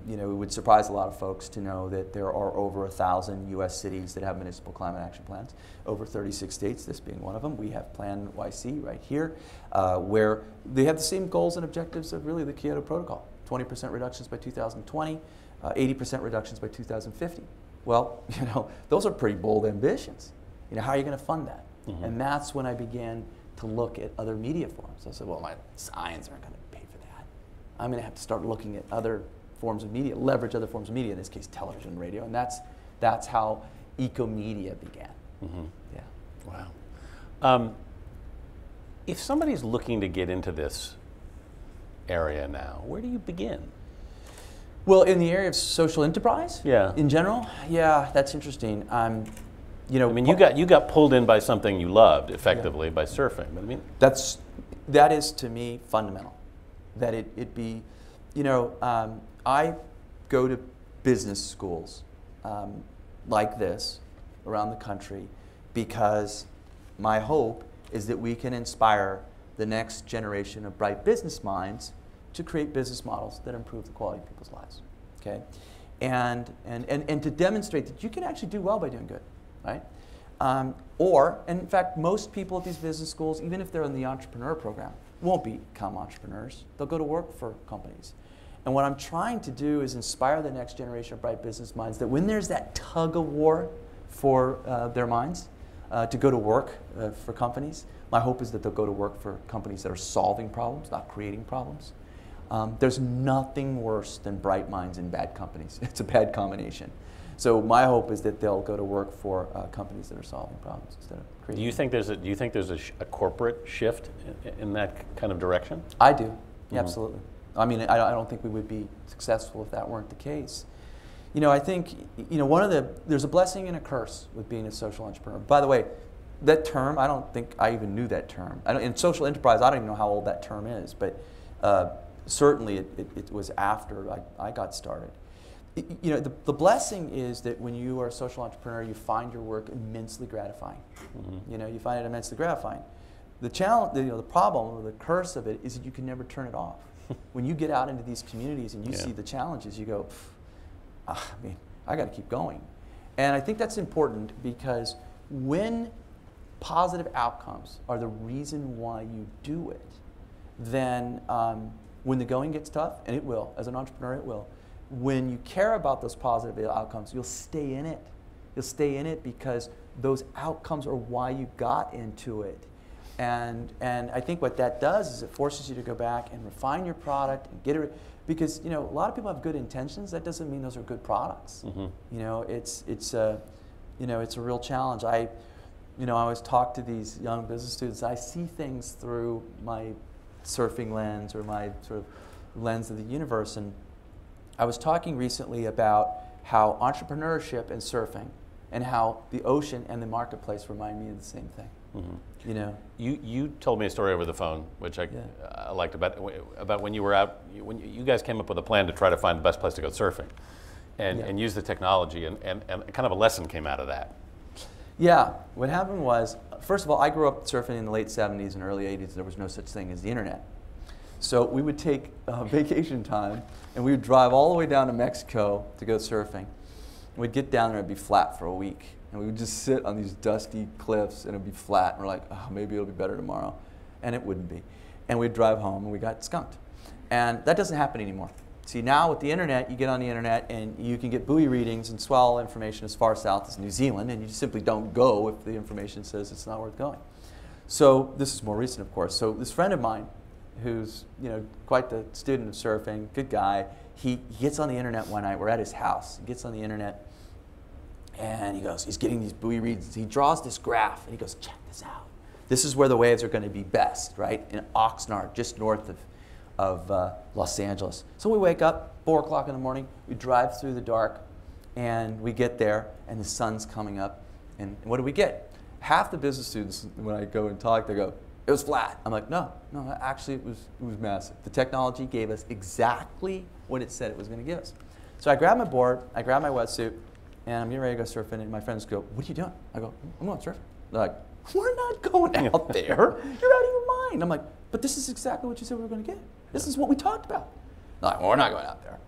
Speaker 2: It would surprise a lot of folks to know that there are over 1,000 U.S. cities that have municipal climate action plans, over 36 states, this being one of them. We have Plan YC right here, where they have the same goals and objectives of really the Kyoto Protocol. 20% reductions by 2020, 80% reductions by 2050. Well, those are pretty bold ambitions. How are you going to fund that? And that's when I began to look at other media forms. I said, well, my signs aren't going to pay for that. I'm going to have to start looking at other forms of media, leverage other forms of media, in this case television and radio, and that's how EcoMedia began.
Speaker 3: Yeah. Wow. If somebody's looking to get into this area now, where do you begin?
Speaker 2: Well, in the area of social enterprise, in general, that's interesting.
Speaker 3: You got pulled in by something you loved, effectively, by surfing. But
Speaker 2: that is to me fundamental. That it be, I go to business schools like this around the country because my hope is that we can inspire the next generation of bright business minds to create business models that improve the quality of people's lives, okay? And to demonstrate that you can actually do well by doing good, right? And in fact, most people at these business schools, even if they're in the entrepreneur program, won't become entrepreneurs. They'll go to work for companies. And what I'm trying to do is inspire the next generation of bright business minds that when there's that tug of war for their minds to go to work for companies, my hope is that they'll go to work for companies that are solving problems, not creating problems. There's nothing worse than bright minds in bad companies. It's a bad combination. So my hope is that they'll go to work for companies that are solving problems instead of creating.
Speaker 3: Do you think there's a corporate shift in that kind of direction?
Speaker 2: I do. Yeah, absolutely. I mean, I don't think we would be successful if that weren't the case. I think there's a blessing and a curse with being a social entrepreneur. By the way, that term, I don't think I even knew that term. In social enterprise, I don't even know how old that term is, but certainly it was after I got started. The blessing is that when you are a social entrepreneur, you find your work immensely gratifying. You find it immensely gratifying. The challenge, the problem or the curse of it is that you can never turn it off. When you get out into these communities and you see the challenges, you go, I got to keep going. And I think that's important because when positive outcomes are the reason why you do it, then when the going gets tough, and it will, as an entrepreneur it will, when you care about those positive outcomes, you'll stay in it. You'll stay in it because those outcomes are why you got into it. And I think what that does is it forces you to go back and refine your product and get it, because a lot of people have good intentions. That doesn't mean those are good products. it's a real challenge. I always talk to these young business students. I see things through my surfing lens or my sort of lens of the universe. And I was talking recently about how entrepreneurship and surfing and how the ocean and the marketplace remind me of the same thing.
Speaker 3: You told me a story over the phone, which I liked about when you were out, when you guys came up with a plan to try to find the best place to go surfing and use the technology, and kind of a lesson came out of that.
Speaker 2: Yeah, what happened was, first of all, I grew up surfing in the late 70s and early 80s. There was no such thing as the internet. So we would take vacation time and we would drive all the way down to Mexico to go surfing. We'd get down there and it'd be flat for a week. And we would just sit on these dusty cliffs and it'd be flat. And we're like, oh, maybe it'll be better tomorrow. And it wouldn't be. And we'd drive home and we got skunked. And that doesn't happen anymore. See, now with the internet, you get on the internet and you can get buoy readings and swell information as far south as New Zealand, and you simply don't go if the information says it's not worth going. So this is more recent, of course. So this friend of mine, who's quite the student of surfing, good guy, he gets on the internet one night. We're at his house. He gets on the internet and he goes, he's getting these buoy readings. He draws this graph and he goes, check this out. This is where the waves are going to be best, right? In Oxnard, just north of Los Angeles. So we wake up, 4 o'clock in the morning, we drive through the dark, and we get there, and the sun's coming up, and what do we get? Half the business students, when I go and talk, they go, it was flat. I'm like, no, actually it was massive. The technology gave us exactly what it said it was going to give us. So I grab my board, I grab my wetsuit, and I'm getting ready to go surfing, and my friends go, what are you doing? I go, I'm going surfing. They're like, we're not going out there. You're out of your mind. I'm like, but this is exactly what you said we were going to get. This is what we talked about. They're like, well, we're not going out there.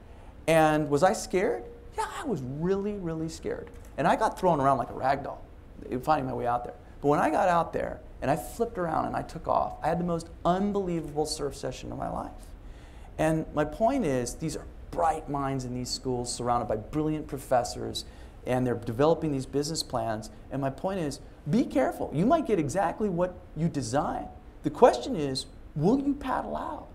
Speaker 2: And was I scared? Yeah, I was really, really scared. And I got thrown around like a rag doll, finding my way out there. But when I got out there and I flipped around and I took off, I had the most unbelievable surf session of my life. And my point is, these are bright minds in these schools surrounded by brilliant professors, and they're developing these business plans. And my point is, be careful. You might get exactly what you design. The question is, will you paddle out?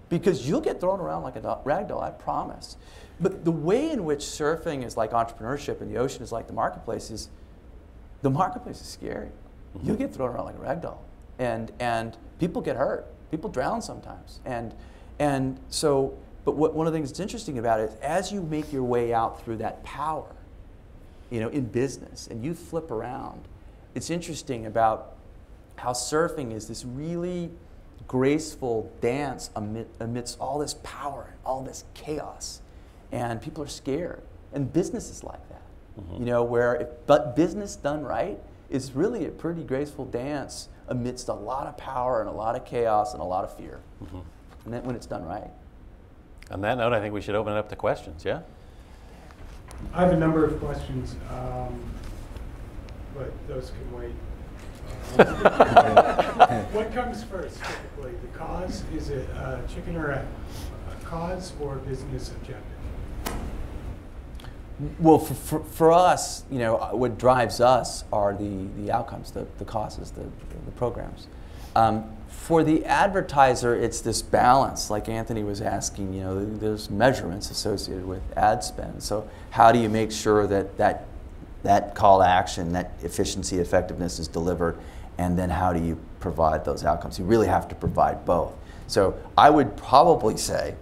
Speaker 2: Because you'll get thrown around like a rag doll, I promise. But the way in which surfing is like entrepreneurship and the ocean is like the marketplace is scary. You'll get thrown around like a rag doll. And people get hurt. People drown sometimes. And so, but one of the things that's interesting about it is as you make your way out through that power, in business, and you flip around, it's interesting about how surfing is this really graceful dance amidst all this power and all this chaos, and people are scared. And business is like that, but business done right is really a pretty graceful dance amidst a lot of power and a lot of chaos and a lot of fear. And then when it's done right.
Speaker 3: On that note, I think we should open it up to questions. Yeah.
Speaker 4: I have a number of questions, but those can wait. What comes first, typically? The cause? Is it chicken or egg? A cause or business objective?
Speaker 2: Well, for us, what drives us are the outcomes, the causes, the programs. For the advertiser, it's this balance, like Anthony was asking, there's measurements associated with ad spend. So how do you make sure that call to action, that efficiency, effectiveness is delivered, and then how do you provide those outcomes? You really have to provide both. So I would probably say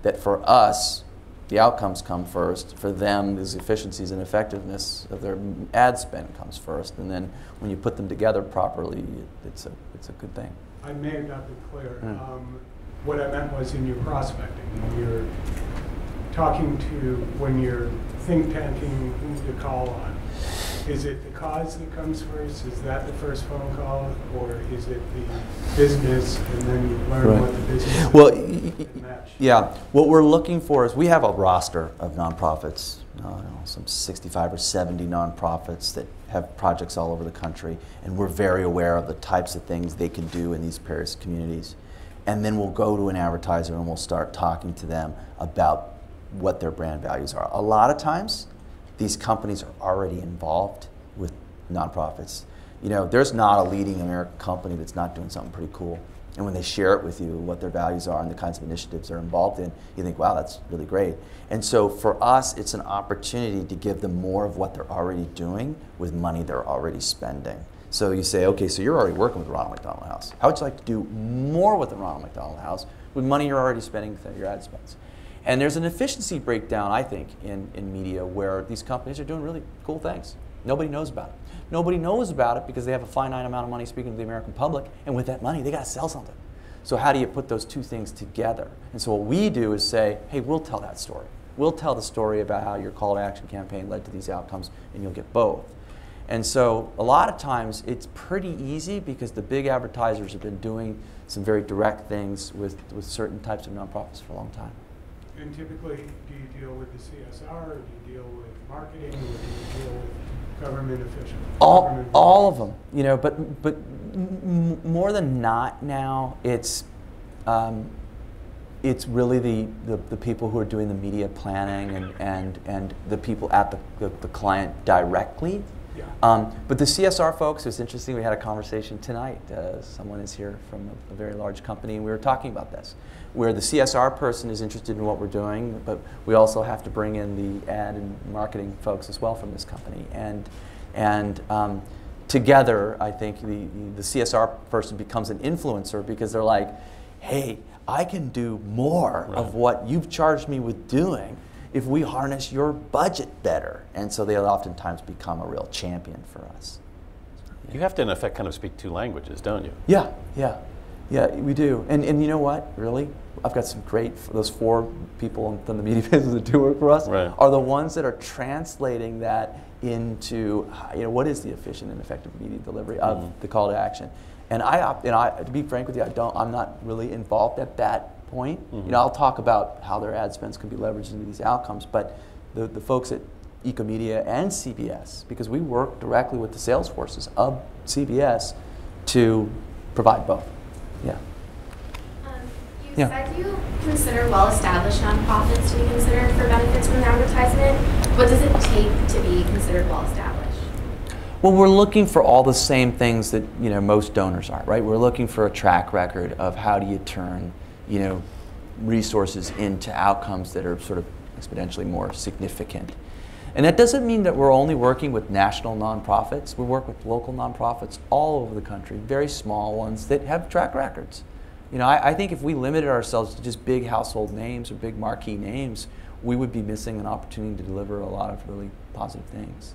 Speaker 2: that for us, the outcomes come first. For them, these efficiencies and effectiveness of their ad spend comes first, and then when you put them together properly, it's a good thing.
Speaker 4: I may have not been clear. What I meant was in your prospecting, when you're talking to, when you're think tanking who to call on, is it the cause that comes first? Is that the first phone call, or is it the business, and then you learn what the business is?
Speaker 2: Well, yeah. What we're looking for is we have a roster of nonprofits, some 65 or 70 nonprofits that have projects all over the country, and we're very aware of the types of things they can do in these various communities. And then we'll go to an advertiser and we'll start talking to them about what their brand values are. A lot of times, these companies are already involved with nonprofits. There's not a leading American company that's not doing something pretty cool. And when they share it with you, what their values are and the kinds of initiatives they're involved in, you think, wow, that's really great. And so for us, it's an opportunity to give them more of what they're already doing with money they're already spending. So you say, okay, so you're already working with the Ronald McDonald House. How would you like to do more with the Ronald McDonald House with money you're already spending with your ad spends? And there's an efficiency breakdown, I think, in media where these companies are doing really cool things. Nobody knows about it. Nobody knows about it because they have a finite amount of money speaking to the American public, and with that money, they got to sell something. So how do you put those two things together? And so what we do is say, hey, we'll tell that story. We'll tell the story about how your call to action campaign led to these outcomes, and you'll get both. And so a lot of times it's pretty easy because the big advertisers have been doing some very direct things with certain types of nonprofits for a long time.
Speaker 4: And typically, do you deal with the CSR, or do you deal with marketing, or do you deal with government officials?
Speaker 2: All of them, you know, but more than not now, it's really the people who are doing the media planning and the people at the client directly. Yeah. But the CSR folks, it's interesting, we had a conversation tonight. Someone is here from a very large company, and we were talking about this, where the CSR person is interested in what we're doing, but we also have to bring in the ad and marketing folks as well from this company. And together, I think the CSR person becomes an influencer because they're like, hey, I can do more of what you've charged me with doing if we harness your budget better. And so they'll oftentimes become a real champion for us.
Speaker 3: You have to, in effect, kind of speak two languages, don't you?
Speaker 2: Yeah, yeah. Yeah, we do. And you know what, really? I've got some great, those 4 people from the media business that do work for us are the ones that are translating that into, you know, what is the efficient and effective media delivery of the call to action. And to be frank with you, I'm not really involved at that point. You know, I'll talk about how their ad spends can be leveraged into these outcomes, but the folks at EcoMedia and CBS, because we work directly with the sales forces of CBS to provide both. Yeah.
Speaker 7: You said you consider well-established nonprofits to be considered for benefits from an advertisement. What does it take to be considered well-established?
Speaker 2: Well, we're looking for all the same things that, you know, most donors are, right? We're looking for a track record of how do you turn, you know, resources into outcomes that are sort of exponentially more significant. And that doesn't mean that we're only working with national nonprofits. We work with local nonprofits all over the country, very small ones that have track records. You know, I think if we limited ourselves to just big household names or big marquee names, we would be missing an opportunity to deliver a lot of really positive things.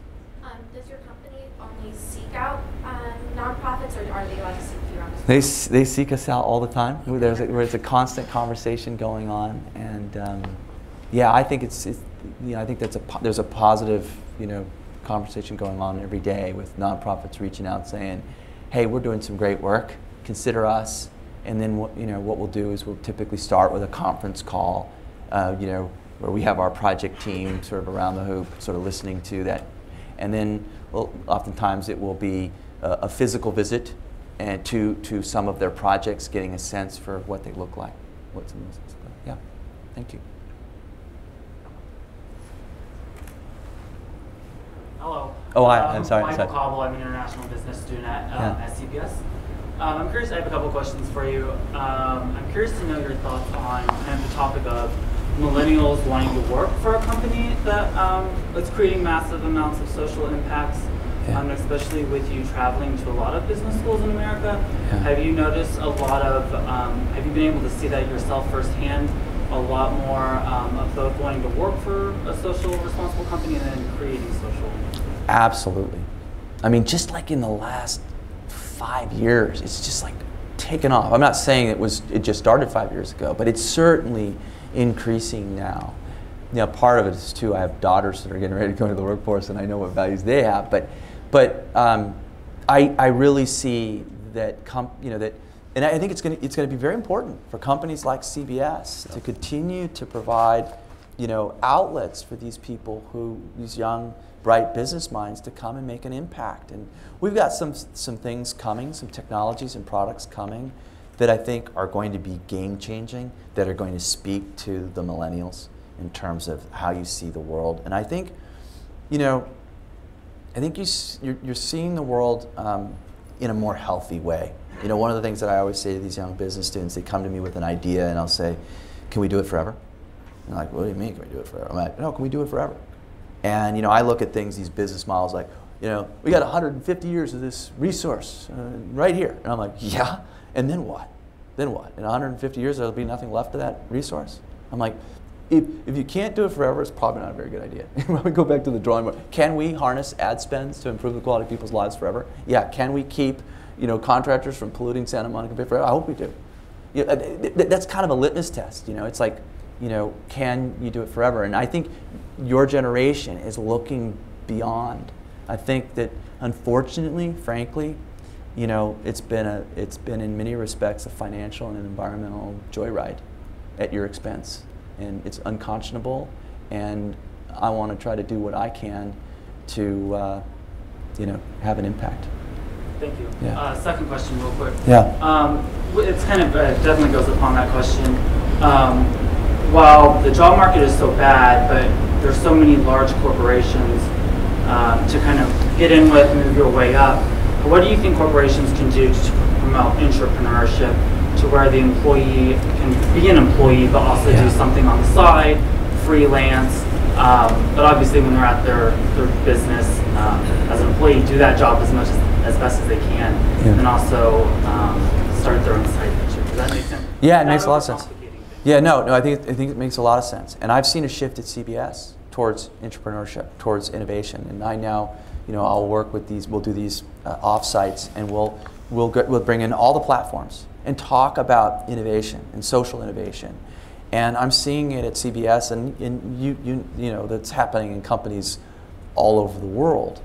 Speaker 7: Does your company only seek out nonprofits, or are they allowed to seek you out?
Speaker 2: They seek us out all the time. There's a constant conversation going on, and yeah, I think I think there's a positive, you know, conversation going on every day with nonprofits reaching out saying, hey, we're doing some great work, consider us. And then what we'll do is we'll typically start with a conference call, you know, where we have our project team sort of around the hoop, sort of listening to that. And then oftentimes it will be a physical visit and to some of their projects, getting a sense for what they look like. Yeah, thank you.
Speaker 10: Hello.
Speaker 2: Oh, I'm sorry.
Speaker 10: Michael Cobble. I'm an international business student at CBS. I'm curious, I have a couple questions for you. I'm curious to know your thoughts on kind of the topic of millennials wanting to work for a company that's creating massive amounts of social impacts, especially with you traveling to a lot of business schools in America. Yeah. Have you noticed a lot of, have you been able to see that yourself firsthand, a lot more of both wanting to work for a social responsible company and then creating social?
Speaker 2: Absolutely. I mean, just like in the last 5 years, it's just like taken off. I'm not saying it just started 5 years ago, but it's certainly increasing now. You know, part of it is too, I have daughters that are getting ready to go into the workforce, and I know what values they have. But I really see that and I think it's going to be very important for companies like CBS to continue to provide, you know, outlets for these people these young, bright business minds to come and make an impact. And we've got some things coming, some technologies and products coming that I think are going to be game-changing, that are going to speak to the millennials in terms of how you see the world. And I think, you know, you're seeing the world in a more healthy way. You know, one of the things that I always say to these young business students, they come to me with an idea and I'll say, can we do it forever? And they're like, what do you mean, can we do it forever? I'm like, no, can we do it forever? And, you know, I look at things, these business models like, you know, we got 150 years of this resource right here. And I'm like, yeah, and then what? Then what? In 150 years, there'll be nothing left of that resource? I'm like, if you can't do it forever, it's probably not a very good idea. We go back to the drawing board. Can we harness ad spends to improve the quality of people's lives forever? Yeah. Can we keep, you know, contractors from polluting Santa Monica Bay forever? I hope we do. You know, that's kind of a litmus test. You know, it's like, you know, can you do it forever? And I think your generation is looking beyond. I think that, unfortunately, frankly, you know, it's been in many respects a financial and an environmental joyride at your expense. And it's unconscionable, and I want to try to do what I can to, you know, have an impact.
Speaker 10: Thank you.
Speaker 2: Yeah.
Speaker 10: Second question, real quick.
Speaker 2: Yeah.
Speaker 10: It's kind of definitely goes upon that question. While the job market is so bad, but there's so many large corporations to kind of get in with, move your way up. What do you think corporations can do to promote entrepreneurship, to where the employee can be an employee but also do something on the side, freelance, but obviously when they're at their business as an employee, do that job as best as they can, and also start their own side venture. Does that make sense?
Speaker 2: Yeah, it makes a lot of sense. Yeah, no, I think it makes a lot of sense. And I've seen a shift at CBS towards entrepreneurship, towards innovation. And I now, you know, I'll work with these, we'll do these off-sites, and we'll bring in all the platforms and talk about innovation and social innovation. And I'm seeing it at CBS, and you know, that's happening in companies all over the world.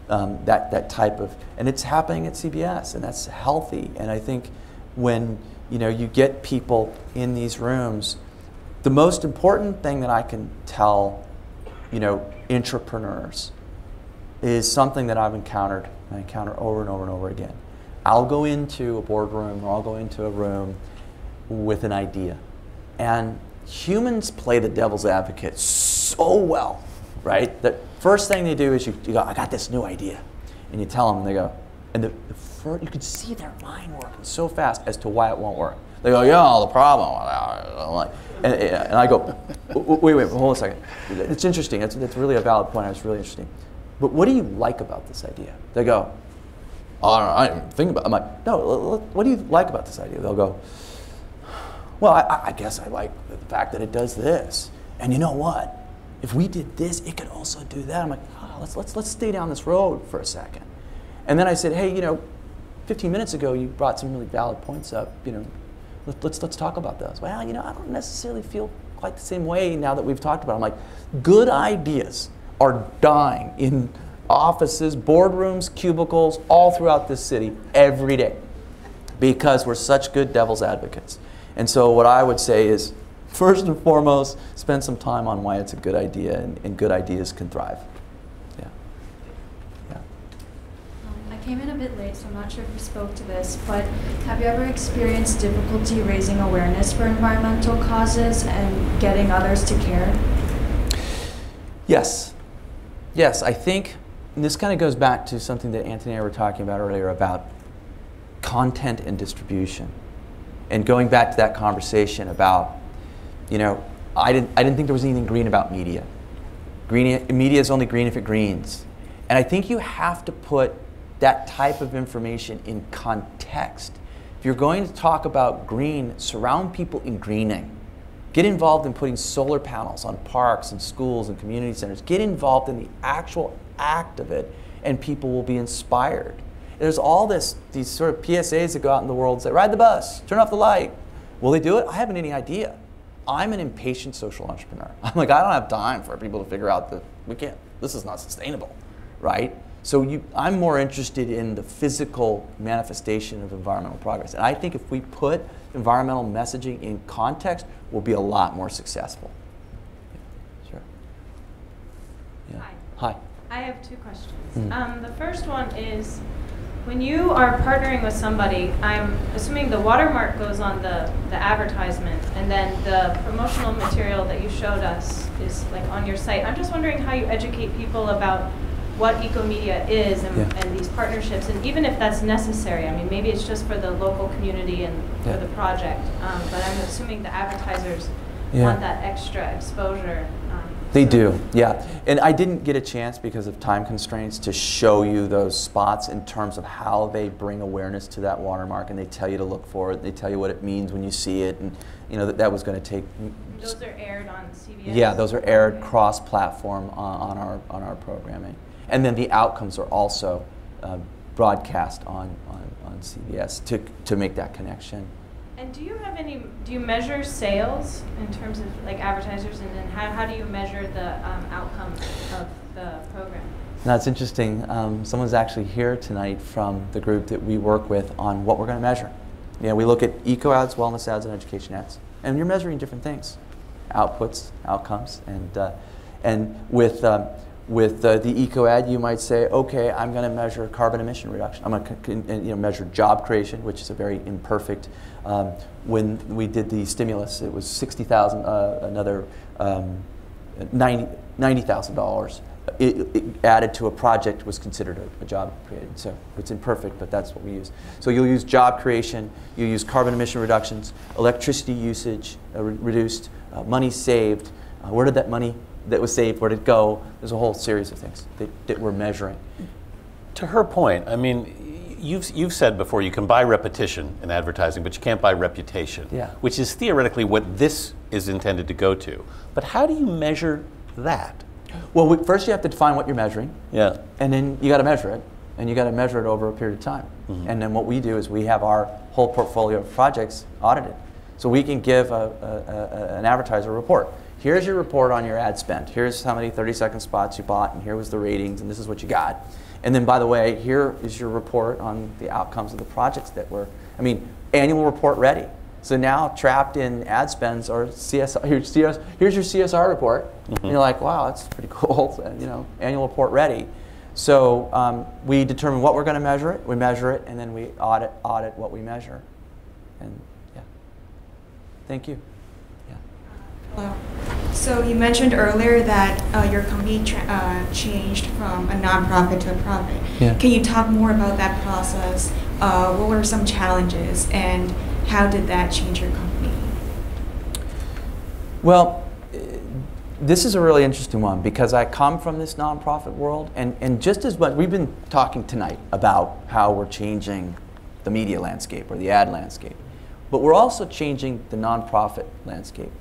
Speaker 2: That type of, and it's happening at CBS, and that's healthy. And I think when, you know, you get people in these rooms, the most important thing that I can tell, you know, entrepreneurs is something that I've encountered, and I encounter over and over and over again. I'll go into a boardroom, or I'll go into a room with an idea. And humans play the devil's advocate so well, right? The first thing they do is you go, I got this new idea. And you tell them, and they go, and you can see their mind working so fast as to why it won't work. They go, yeah, the problem. And I go, wait, hold on a second. It's interesting. That's really a valid point. It's really interesting. But what do you like about this idea? They go, oh, I didn't even think about it. I'm like, no, what do you like about this idea? They'll go, well, I guess I like the fact that it does this. And you know what? If we did this, it could also do that. I'm like, oh, let's stay down this road for a second. And then I said, hey, you know, 15 minutes ago you brought some really valid points up. You know, let's talk about those. Well, you know, I don't necessarily feel quite the same way now that we've talked about it. I'm like, good ideas are dying in offices, boardrooms, cubicles, all throughout this city every day because we're such good devil's advocates. And so what I would say is, first and foremost, spend some time on why it's a good idea, and good ideas can thrive.
Speaker 12: I came in a bit late, so I'm not sure if you spoke to this, but have you ever experienced difficulty raising awareness for environmental causes and getting others to care?
Speaker 2: Yes. Yes, I think, and this kind of goes back to something that Anthony and I were talking about earlier about content and distribution. And going back to that conversation about, you know, I didn't think there was anything green about media. Media is only green if it greens. And I think you have to put that type of information in context. If you're going to talk about green, surround people in greening. Get involved in putting solar panels on parks and schools and community centers. Get involved in the actual act of it, and people will be inspired. There's all these sort of PSAs that go out in the world and say, ride the bus, turn off the light. Will they do it? I haven't any idea. I'm an impatient social entrepreneur. I'm like, I don't have time for people to figure out that this is not sustainable, right? So I'm more interested in the physical manifestation of environmental progress. And I think if we put environmental messaging in context, we'll be a lot more successful. Yeah, sure. Yeah. Hi.
Speaker 13: I have two questions. The first one is, when you are partnering with somebody, I'm assuming the watermark goes on the advertisement, and then the promotional material that you showed us is like on your site. I'm just wondering how you educate people about what EcoMedia is and these partnerships, and even if that's necessary, I mean, maybe it's just for the local community and for the project, but I'm assuming the advertisers want that extra exposure.
Speaker 2: They do, yeah. And I didn't get a chance because of time constraints to show you those spots in terms of how they bring awareness to that watermark, and they tell you to look for it, they tell you what it means when you see it, and you know that was going to take.
Speaker 13: Those are aired on CBS?
Speaker 2: Yeah, those are aired cross-platform on our programming. And then the outcomes are also broadcast on CBS to make that connection.
Speaker 13: And do you measure sales in terms of like advertisers, and then how do you measure the outcomes of the program?
Speaker 2: That's interesting. Someone's actually here tonight from the group that we work with on what we're going to measure. Yeah, we look at eco ads, wellness ads, and education ads, and you're measuring different things, outputs, outcomes, and with the eco ad, you might say, okay, I'm going to measure carbon emission reduction. I'm going to measure job creation, which is a very imperfect. When we did the stimulus, it was 60,000, another $90,000. It added to a project was considered a job created. So it's imperfect, but that's what we use. So you'll use job creation, you use carbon emission reductions, electricity usage reduced, money saved. Where did that money that was saved, where did it go? There's a whole series of things that we're measuring.
Speaker 3: To her point, I mean, you've said before you can buy repetition in advertising, but you can't buy reputation, which is theoretically what this is intended to go to. But how do you measure that?
Speaker 2: Well, first you have to define what you're measuring, and then you got to measure it, and you got to measure it over a period of time. And then what we do is we have our whole portfolio of projects audited, so we can give an advertiser a report. Here's your report on your ad spend. Here's how many 30-second spots you bought, and here was the ratings, and this is what you got. And then, by the way, here is your report on the outcomes of the projects that were, annual report ready. So now trapped in ad spends or CSR, here's your CSR report. And you're like, wow, that's pretty cool, annual report ready. So we determine what we're going to measure it, we measure it, and then we audit what we measure. And yeah, thank you.
Speaker 14: Hello. So you mentioned earlier that your company changed from a nonprofit to a profit. Can you talk more about that process? What were some challenges, and how did that change your company?
Speaker 2: Well, this is a really interesting one because I come from this nonprofit world, and just as much, we've been talking tonight about how we're changing the media landscape or the ad landscape, but we're also changing the nonprofit landscape.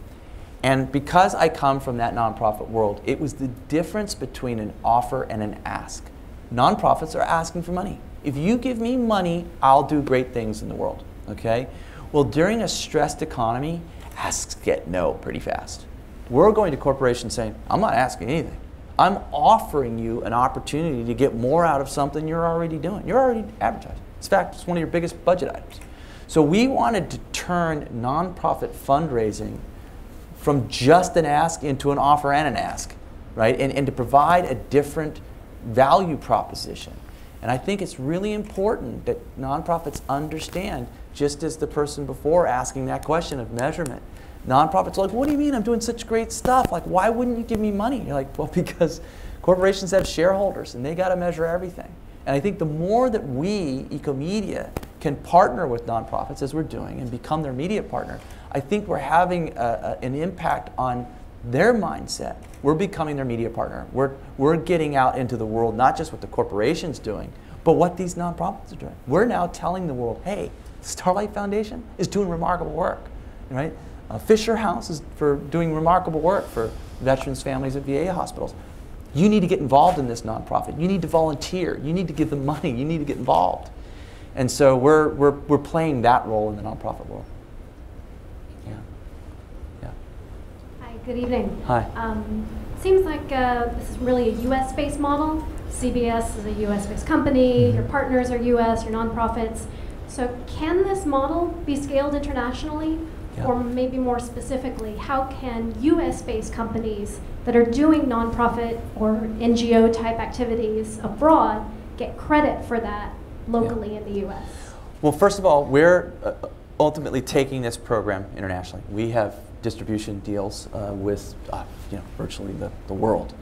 Speaker 2: And because I come from that nonprofit world, it was the difference between an offer and an ask. Nonprofits are asking for money. If you give me money, I'll do great things in the world, okay? Well, during a stressed economy, asks get no pretty fast. We're going to corporations saying, I'm not asking anything. I'm offering you an opportunity to get more out of something you're already doing. You're already advertising. In fact, it's one of your biggest budget items. So we wanted to turn nonprofit fundraising from just an ask into an offer and an ask, right? And to provide a different value proposition. And I think it's really important that nonprofits understand, just as the person before asking that question of measurement. Nonprofits are like, what do you mean I'm doing such great stuff? Like, why wouldn't you give me money? You're like, well, because corporations have shareholders and they got to measure everything. And I think the more that we, EcoMedia, can partner with nonprofits, as we're doing, and become their media partner, I think we're having an impact on their mindset. We're becoming their media partner. We're getting out into the world, not just what the corporation's doing, but what these nonprofits are doing. We're now telling the world, hey, Starlight Foundation is doing remarkable work, right? Fisher House is doing remarkable work for veterans' families at VA hospitals. You need to get involved in this nonprofit. You need to volunteer. You need to give them money. You need to get involved. And so we're playing that role in the nonprofit world.
Speaker 15: Good evening.
Speaker 2: Hi.
Speaker 15: Seems like this is really a U.S.-based model. CBS is a U.S.-based company. Your partners are U.S., your nonprofits. So can this model be scaled internationally? Or maybe more specifically, how can U.S.-based companies that are doing nonprofit or NGO-type activities abroad get credit for that locally in the U.S.?
Speaker 2: Well, first of all, we're ultimately taking this program internationally. We have distribution deals with virtually the world.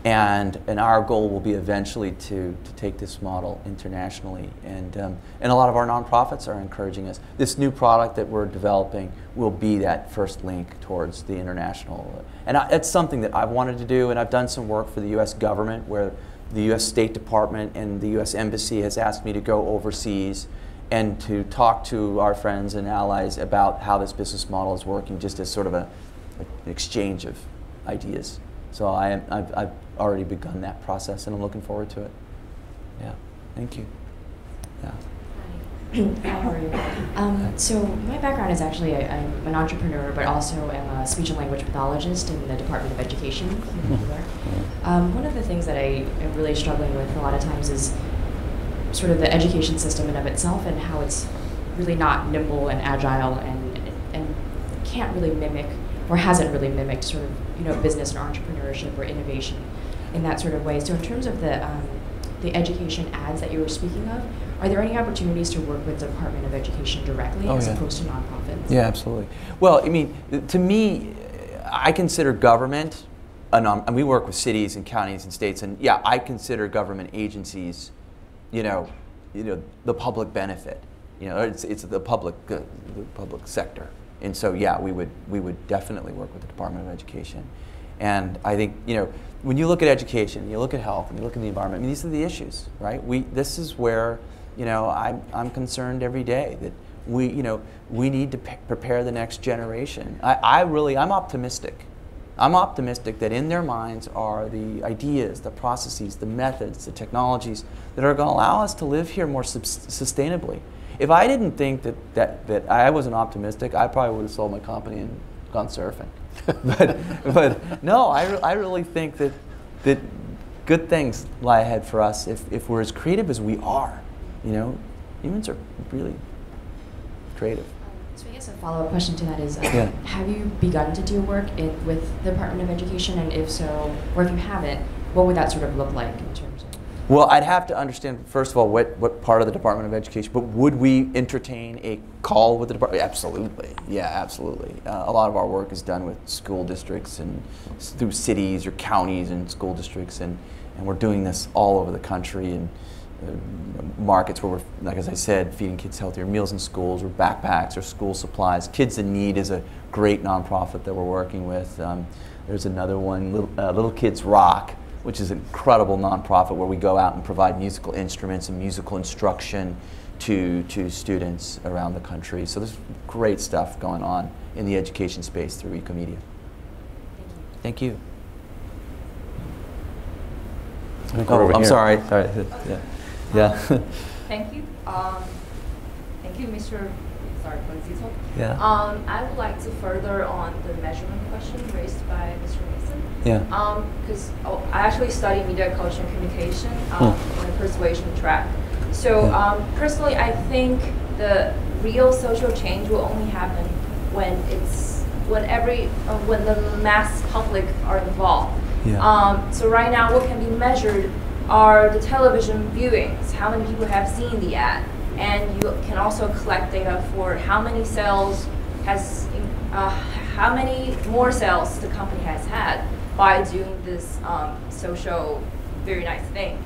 Speaker 2: And our goal will be eventually to take this model internationally. And a lot of our nonprofits are encouraging us. This new product that we're developing will be that first link towards the international. And it's something that I've wanted to do, and I've done some work for the U.S. government where the U.S. State Department and the U.S. Embassy has asked me to go overseas and to talk to our friends and allies about how this business model is working, just as sort of an exchange of ideas. So I've already begun that process, and I'm looking forward to it. Yeah, thank you. Yeah.
Speaker 16: How are you? So my background is actually I'm an entrepreneur, but also am a speech and language pathologist in the Department of Education here in New York. One of the things that I am really struggling with a lot of times is sort of the education system in of itself and how it's really not nimble and agile and can't really mimic or hasn't really mimicked sort of business and entrepreneurship or innovation in that sort of way. So in terms of the education ads that you were speaking of, are there any opportunities to work with the Department of Education directly as opposed to nonprofits?
Speaker 2: Yeah, absolutely. Well, I mean, to me, I consider government, and we work with cities and counties and states, and yeah, I consider government agencies, the public benefit. It's the public sector. And so, yeah, we would definitely work with the Department of Education. And I think, when you look at education, you look at health, and you look at the environment, I mean, these are the issues, right? This is where, I'm concerned every day that we need to prepare the next generation. I'm optimistic. I'm optimistic that in their minds are the ideas, the processes, the methods, the technologies that are going to allow us to live here more sustainably. If I didn't think that I wasn't optimistic, I probably would have sold my company and gone surfing. but no, I really think that good things lie ahead for us if we're as creative as we are. Humans are really creative.
Speaker 16: So I guess a follow-up question to that is, have you begun to do work with the Department of Education, and if so, or if you haven't, what would that sort of look like in terms of?
Speaker 2: Well, I'd have to understand, first of all, what part of the Department of Education, but would we entertain a call with the department? Absolutely. Yeah, absolutely. A lot of our work is done with school districts and through cities or counties and school districts, and we're doing this all over the country and markets where we're, like as I said, feeding kids healthier meals in schools or backpacks or school supplies. Kids in Need is a great nonprofit that we're working with. There's another one, Little Kids Rock, which is an incredible nonprofit where we go out and provide musical instruments and musical instruction to students around the country. So there's great stuff going on in the education space through EcoMedia. Thank you. I'm sorry. Yeah.
Speaker 17: Thank you. Thank you, Mr. Polizzotto.
Speaker 2: Yeah.
Speaker 17: I would like to further on the measurement question raised by Mr. Mason.
Speaker 2: Yeah.
Speaker 17: Because I actually study media culture and communication on the persuasion track. So personally, I think the real social change will only happen when the mass public are involved.
Speaker 2: Yeah.
Speaker 17: So right now, what can be measured are the television viewings, how many people have seen the ad, and you can also collect data for how many sales how many more sales the company has had by doing this social, very nice thing.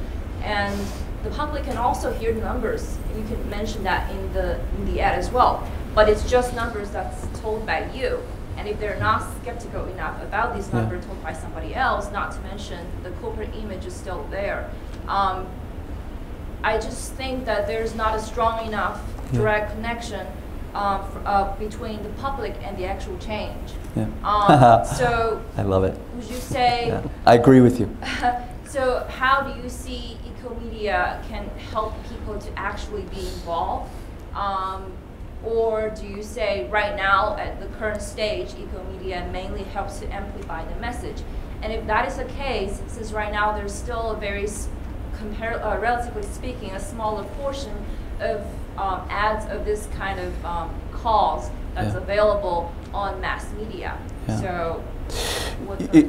Speaker 17: And the public can also hear the numbers. You can mention that in the ad as well, but it's just numbers that's told by you. And if they're not skeptical enough about these numbers told by somebody else, not to mention the corporate image is still there. I just think that there's not a strong enough direct connection between the public and the actual change. So
Speaker 2: I love it.
Speaker 17: Would you say?
Speaker 2: I agree with you.
Speaker 17: So how do you see EcoMedia can help people to actually be involved? Or do you say right now at the current stage, EcoMedia mainly helps to amplify the message? And if that is the case, since right now there's still a very, relatively speaking, a smaller portion of ads of this kind of cause that's available on mass media. So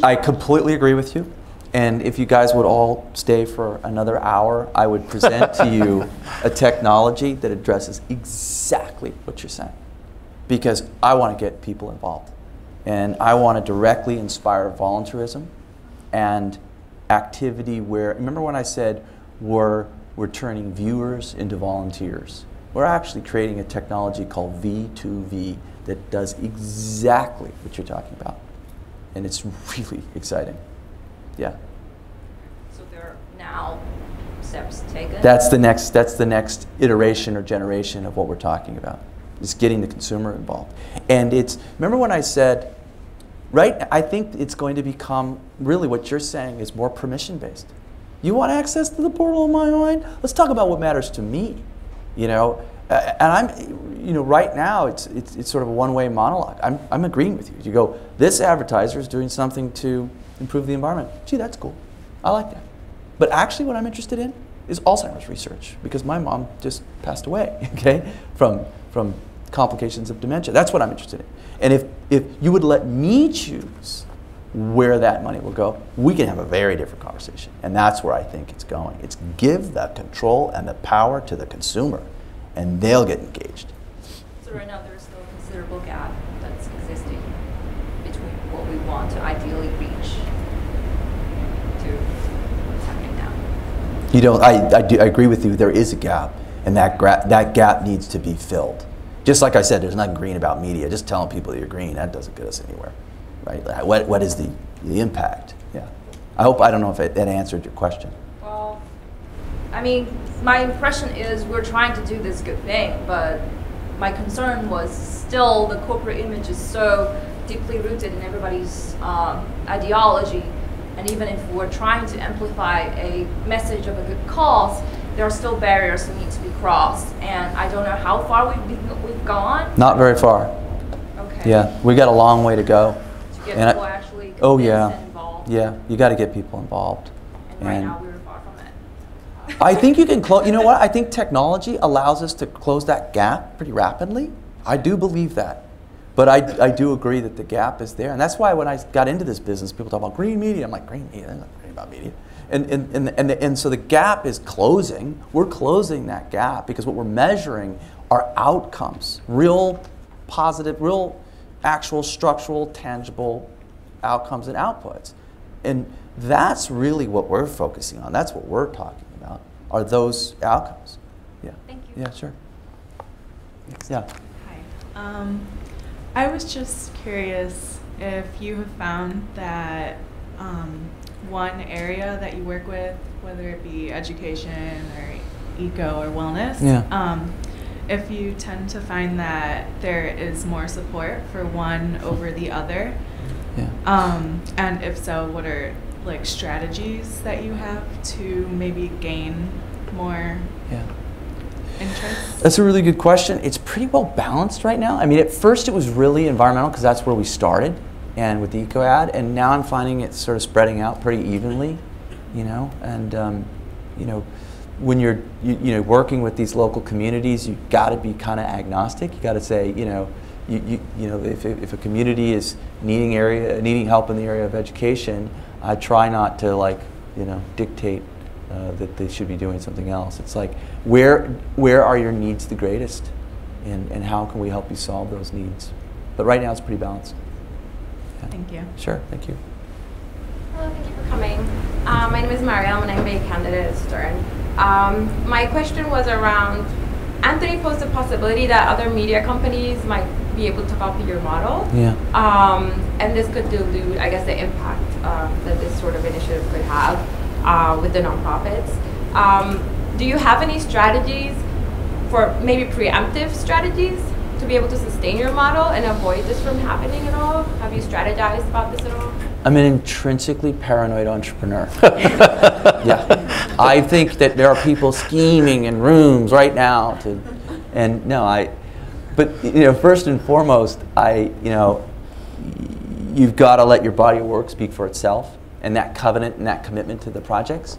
Speaker 2: I completely agree with you. And if you guys would all stay for another hour, I would present to you a technology that addresses exactly what you're saying. Because I want to get people involved. And I want to directly inspire volunteerism and activity where, remember when I said we're turning viewers into volunteers? We're actually creating a technology called V2V that does exactly what you're talking about. And it's really exciting. Yeah.
Speaker 17: So there are now steps taken?
Speaker 2: That's the next iteration or generation of what we're talking about. Is getting the consumer involved. And it's, remember when I said, right, I think it's going to become, really what you're saying is more permission-based. You want access to the portal of my mind? Let's talk about what matters to me. You know, and I'm, you know, right now it's sort of a one-way monologue. I'm agreeing with you. You go, this advertiser is doing something to improve the environment. Gee, that's cool. I like that. But actually what I'm interested in is Alzheimer's research, because my mom just passed away, okay, from complications of dementia. That's what I'm interested in. And if you would let me choose where that money will go, we can have a very different conversation. And that's where I think it's going. It's give the control and the power to the consumer, and they'll get engaged.
Speaker 17: So right now there's still a considerable gap that's existing between what we want to ideally reach to what's happening now.
Speaker 2: You don't, I agree with you, there is a gap, and that gap needs to be filled. Just like I said, there's nothing green about media. Just telling people that you're green, that doesn't get us anywhere. Right? What is the impact? Yeah. I don't know if that answered your question.
Speaker 17: Well, I mean, my impression is we're trying to do this good thing, but my concern was still the corporate image is so deeply rooted in everybody's ideology. And even if we're trying to amplify a message of a good cause, there are still barriers that need to be crossed. And I don't know how far we've gone.
Speaker 2: Not very far.
Speaker 17: Okay.
Speaker 2: Yeah, we got a long way to go.
Speaker 17: To get people actually
Speaker 2: and
Speaker 17: involved.
Speaker 2: Yeah, you got to get people involved.
Speaker 17: And right now we're far from it.
Speaker 2: I think you can close, you know what, I think technology allows us to close that gap pretty rapidly. I do believe that. But I do agree that the gap is there. And that's why when I got into this business, people talk about green media. I'm like, green media? I'm not green about media. And so the gap is closing. We're closing that gap because what we're measuring are outcomes, real positive, real actual structural, tangible outcomes and outputs. And that's really what we're focusing on. That's what we're talking about, are those outcomes. Yeah.
Speaker 5: Thank you.
Speaker 2: Yeah, sure. Yeah.
Speaker 5: Hi. I was just curious if you have found that one area that you work with, whether it be education or eco or wellness, if you tend to find that there is more support for one over the other, and if so, what are like strategies that you have to maybe gain more interest?
Speaker 2: That's a really good question. It's pretty well balanced right now. I mean, at first it was really environmental because that's where we started, and with the eco ad, and now I'm finding it sort of spreading out pretty evenly, you know, and you know, when you're working with these local communities, you've got to be kind of agnostic. You got to say, you know, if a community is needing help in the area of education, I try not to, like, you know, dictate that they should be doing something else. It's like, where are your needs the greatest, and how can we help you solve those needs? But right now it's pretty balanced. Yeah.
Speaker 5: Thank you.
Speaker 2: Sure, thank you.
Speaker 9: Hello, thank you for coming. My name is Mariam and I'm a candidate at Stern. My question was around, Anthony posed the possibility that other media companies might be able to copy your model.
Speaker 2: Yeah.
Speaker 9: And this could dilute, I guess, the impact that this sort of initiative could have with the nonprofits. Do you have any strategies for maybe preemptive strategies to be able to sustain your model and avoid this from happening at all? Have you strategized about this at all?
Speaker 2: I'm an intrinsically paranoid entrepreneur. Yeah, I think that there are people scheming in rooms right now but you know, first and foremost, you've got to let your body of work speak for itself, and that covenant and that commitment to the projects,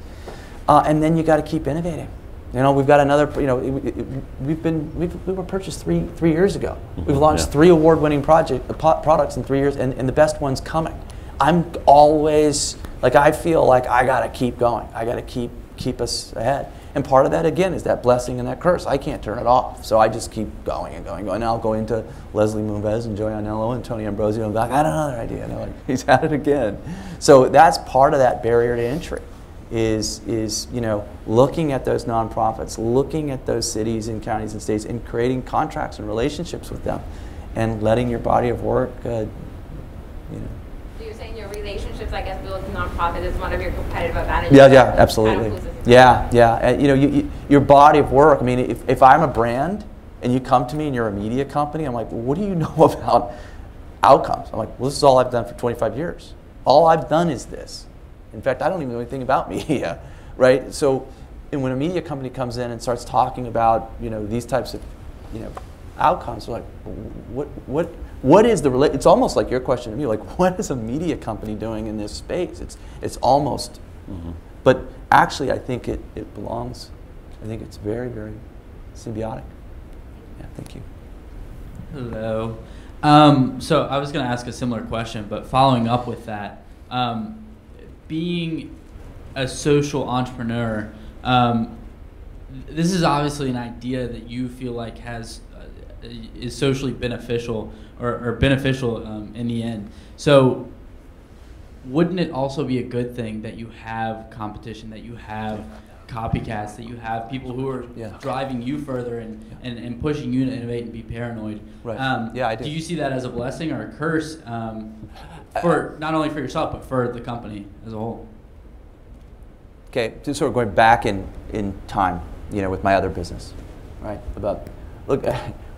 Speaker 2: and then you got to keep innovating. You know, we've got another. You know, we were purchased three years ago. We've launched 3 award-winning products in 3 years, and the best one's coming. I'm always, like, I feel like I got to keep going. I got to keep us ahead. And part of that, again, is that blessing and that curse. I can't turn it off. So I just keep going and going and going. And I'll go into Leslie Moonves and Joey Anello and Tony Ambrosio and be like, I got another idea. And they're like, he's at it again. So that's part of that barrier to entry is you know, looking at those nonprofits, looking at those cities and counties and states and creating contracts and relationships with them and letting your body of work, you know.
Speaker 9: So you're saying your relationships, I guess, built with nonprofit is one of your competitive advantages?
Speaker 2: Yeah, absolutely. Yeah. You know, your body of work, I mean, if I'm a brand and you come to me and you're a media company, I'm like, well, what do you know about outcomes? I'm like, well, this is all I've done for 25 years. All I've done is this. In fact, I don't even know anything about media, right? So, and when a media company comes in and starts talking about, you know, these types of, you know, outcomes, we're like, what is the it's almost like your question to me, like, what is a media company doing in this space? It's almost, but actually, I think it belongs. I think it's very, very symbiotic. Yeah, thank you.
Speaker 6: Hello. So I was going to ask a similar question, but following up with that, being a social entrepreneur, this is obviously an idea that you feel like has is socially beneficial or beneficial in the end. So wouldn't it also be a good thing that you have competition, that you have copycats, that you have people who are driving you further and pushing you to innovate and be paranoid?
Speaker 2: Right. Yeah, I do.
Speaker 6: Do you see that as a blessing or a curse for not only for yourself but for the company as a whole?
Speaker 2: Okay, so sort of going back in time, you know, with my other business, right? Look,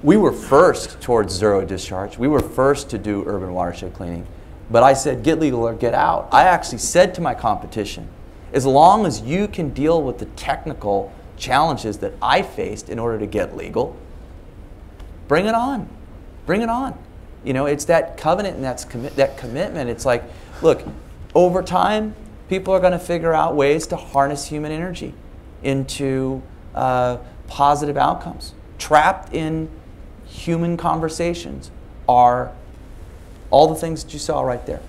Speaker 2: we were first towards zero discharge. We were first to do urban watershed cleaning. But I said, get legal or get out. I actually said to my competition, as long as you can deal with the technical challenges that I faced in order to get legal, bring it on. Bring it on. You know, it's that covenant and that commitment. It's like, look, over time, people are going to figure out ways to harness human energy into positive outcomes. Trapped in human conversations are all the things that you saw right there.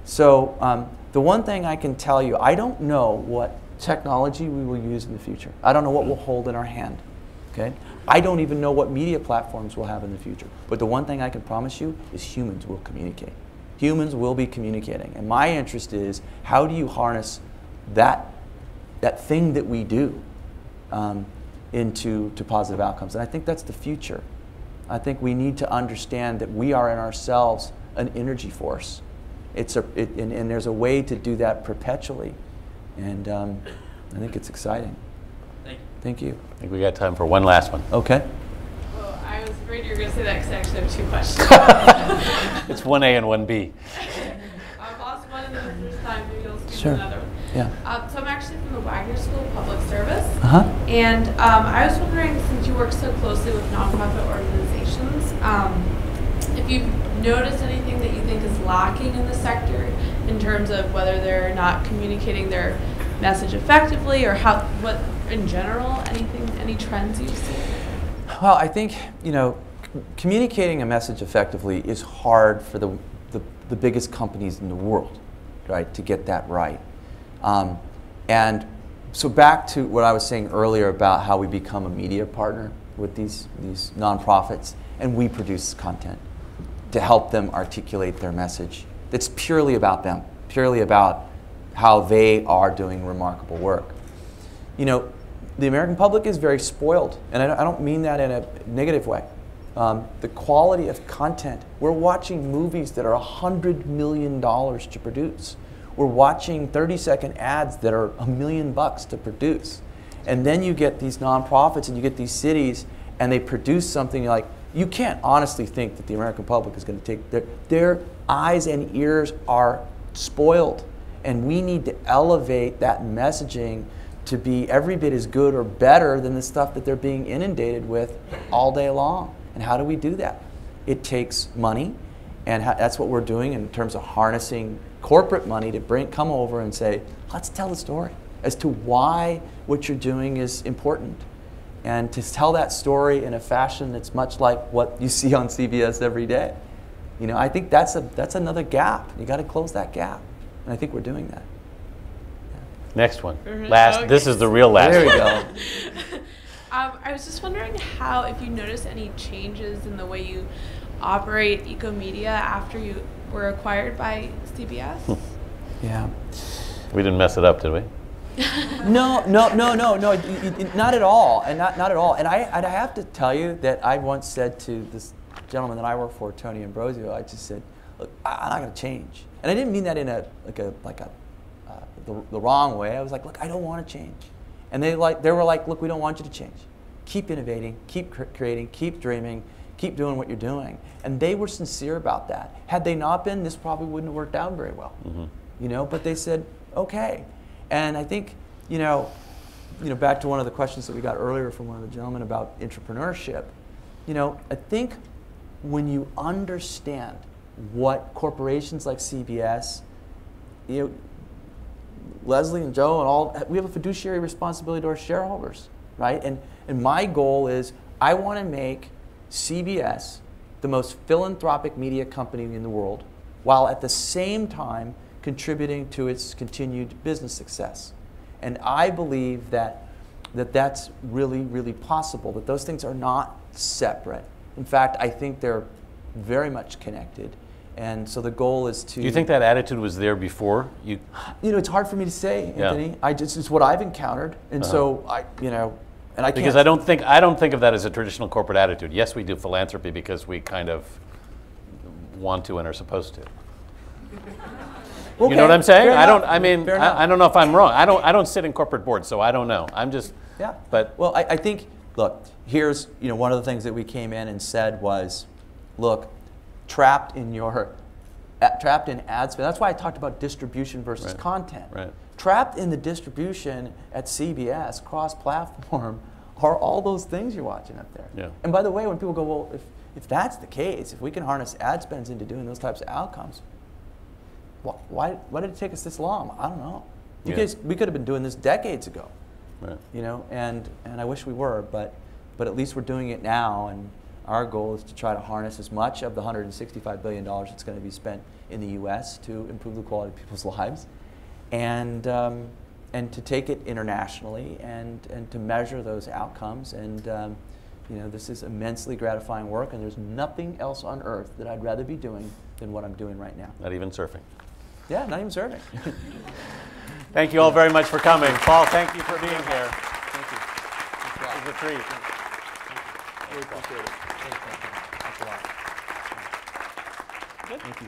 Speaker 2: So the one thing I can tell you, I don't know what technology we will use in the future. I don't know what we'll hold in our hand. Okay? I don't even know what media platforms we'll have in the future. But the one thing I can promise you is humans will communicate. Humans will be communicating. And my interest is, how do you harness that thing that we do into positive outcomes? And I think that's the future. I think we need to understand that we are in ourselves an energy force. And there's a way to do that perpetually. And I think it's exciting. Thank you.
Speaker 3: I think we got time for one last one.
Speaker 2: Okay.
Speaker 5: Well, I was afraid you were going to say that because I actually have two questions.
Speaker 3: It's 1A and 1B.
Speaker 5: I've lost one and then the first time, maybe I'll speak
Speaker 2: Sure.
Speaker 5: another one.
Speaker 2: Yeah.
Speaker 5: So I'm actually from the Wagner School of Public Service.
Speaker 2: And
Speaker 5: I was wondering, since you work so closely with nonprofit organizations, if you've noticed anything that you think is lacking in the sector in terms of whether they're not communicating their message effectively, or what in general, any trends you see?
Speaker 2: Well, I think, you know, communicating a message effectively is hard for the biggest companies in the world, right, to get that right. And so back to what I was saying earlier about how we become a media partner with these nonprofits, and we produce content to help them articulate their message. It's purely about them, purely about how they are doing remarkable work. You know, the American public is very spoiled, and I don't mean that in a negative way. The quality of content, we're watching movies that are $100 million to produce. We're watching 30-second ads that are $1 million to produce. And then you get these nonprofits and you get these cities and they produce something like, you can't honestly think that the American public is going to take, their eyes and ears are spoiled. And we need to elevate that messaging to be every bit as good or better than the stuff that they're being inundated with all day long. And how do we do that? It takes money, and that's what we're doing in terms of harnessing corporate money to come over and say, let's tell the story as to why what you're doing is important. And to tell that story in a fashion that's much like what you see on CBS every day. You know, I think that's another gap. You got to close that gap. And I think we're doing that.
Speaker 3: Next one. Last.
Speaker 8: Okay.
Speaker 3: This is the real last.
Speaker 2: There we
Speaker 3: one.
Speaker 2: go.
Speaker 8: I was just wondering if you noticed any changes in the way you operate EcoMedia after you were acquired by CBS.
Speaker 2: Yeah.
Speaker 3: We didn't mess it up, did we?
Speaker 2: No, not at all, and not at all. And I have to tell you that I once said to this gentleman that I work for, Tony Ambrosio, I just said, "Look, I'm not going to change," and I didn't mean that in the wrong way. I was like, "Look, I don't want to change," and they were like, "Look, we don't want you to change. Keep innovating, keep creating, keep dreaming, keep doing what you're doing," and they were sincere about that. Had they not been, this probably wouldn't have worked out very well, you know. But they said, "Okay." And I think, back to one of the questions that we got earlier from one of the gentlemen about entrepreneurship, I think when you understand what corporations like CBS, Leslie and Joe and all, we have a fiduciary responsibility to our shareholders, right? And my goal is I want to make CBS the most philanthropic media company in the world, while at the same time contributing to its continued business success. And I believe that's really, really possible, that those things are not separate. In fact, I think they're very much connected. And so the goal is to...
Speaker 3: Do you think that attitude was there before?
Speaker 2: It's hard for me to say, Anthony. It's what I've encountered. And so I can't...
Speaker 3: Because I don't think of that as a traditional corporate attitude. Yes, we do philanthropy because we kind of want to and are supposed to.
Speaker 2: Okay,
Speaker 3: you know what I'm saying?
Speaker 2: I
Speaker 3: don't know if I'm wrong. I don't sit in corporate boards, so I don't know. I'm just
Speaker 2: Well, I think, look, here's one of the things that we came in and said was, look, trapped in ad spend. That's why I talked about distribution versus content.
Speaker 3: Right.
Speaker 2: Trapped in the distribution at CBS, cross-platform, are all those things you're watching up there.
Speaker 3: Yeah.
Speaker 2: And by the way, when people go, well, if that's the case, if we can harness ad spends into doing those types of outcomes, why did it take us this long? I don't know. We could have been doing this decades ago.
Speaker 3: Right.
Speaker 2: And I wish we were, but at least we're doing it now, and our goal is to try to harness as much of the $165 billion that's going to be spent in the U.S. to improve the quality of people's lives, and to take it internationally and to measure those outcomes. And this is immensely gratifying work, and there's nothing else on earth that I'd rather be doing than what I'm doing right now.
Speaker 3: Not even surfing.
Speaker 2: Yeah, not even surfing.
Speaker 3: Thank you all very much for coming. Paul, thank you for being here.
Speaker 2: Thank you.
Speaker 3: It was a treat.
Speaker 2: Really appreciate it. Thanks a lot.
Speaker 3: Good.
Speaker 2: Thank you.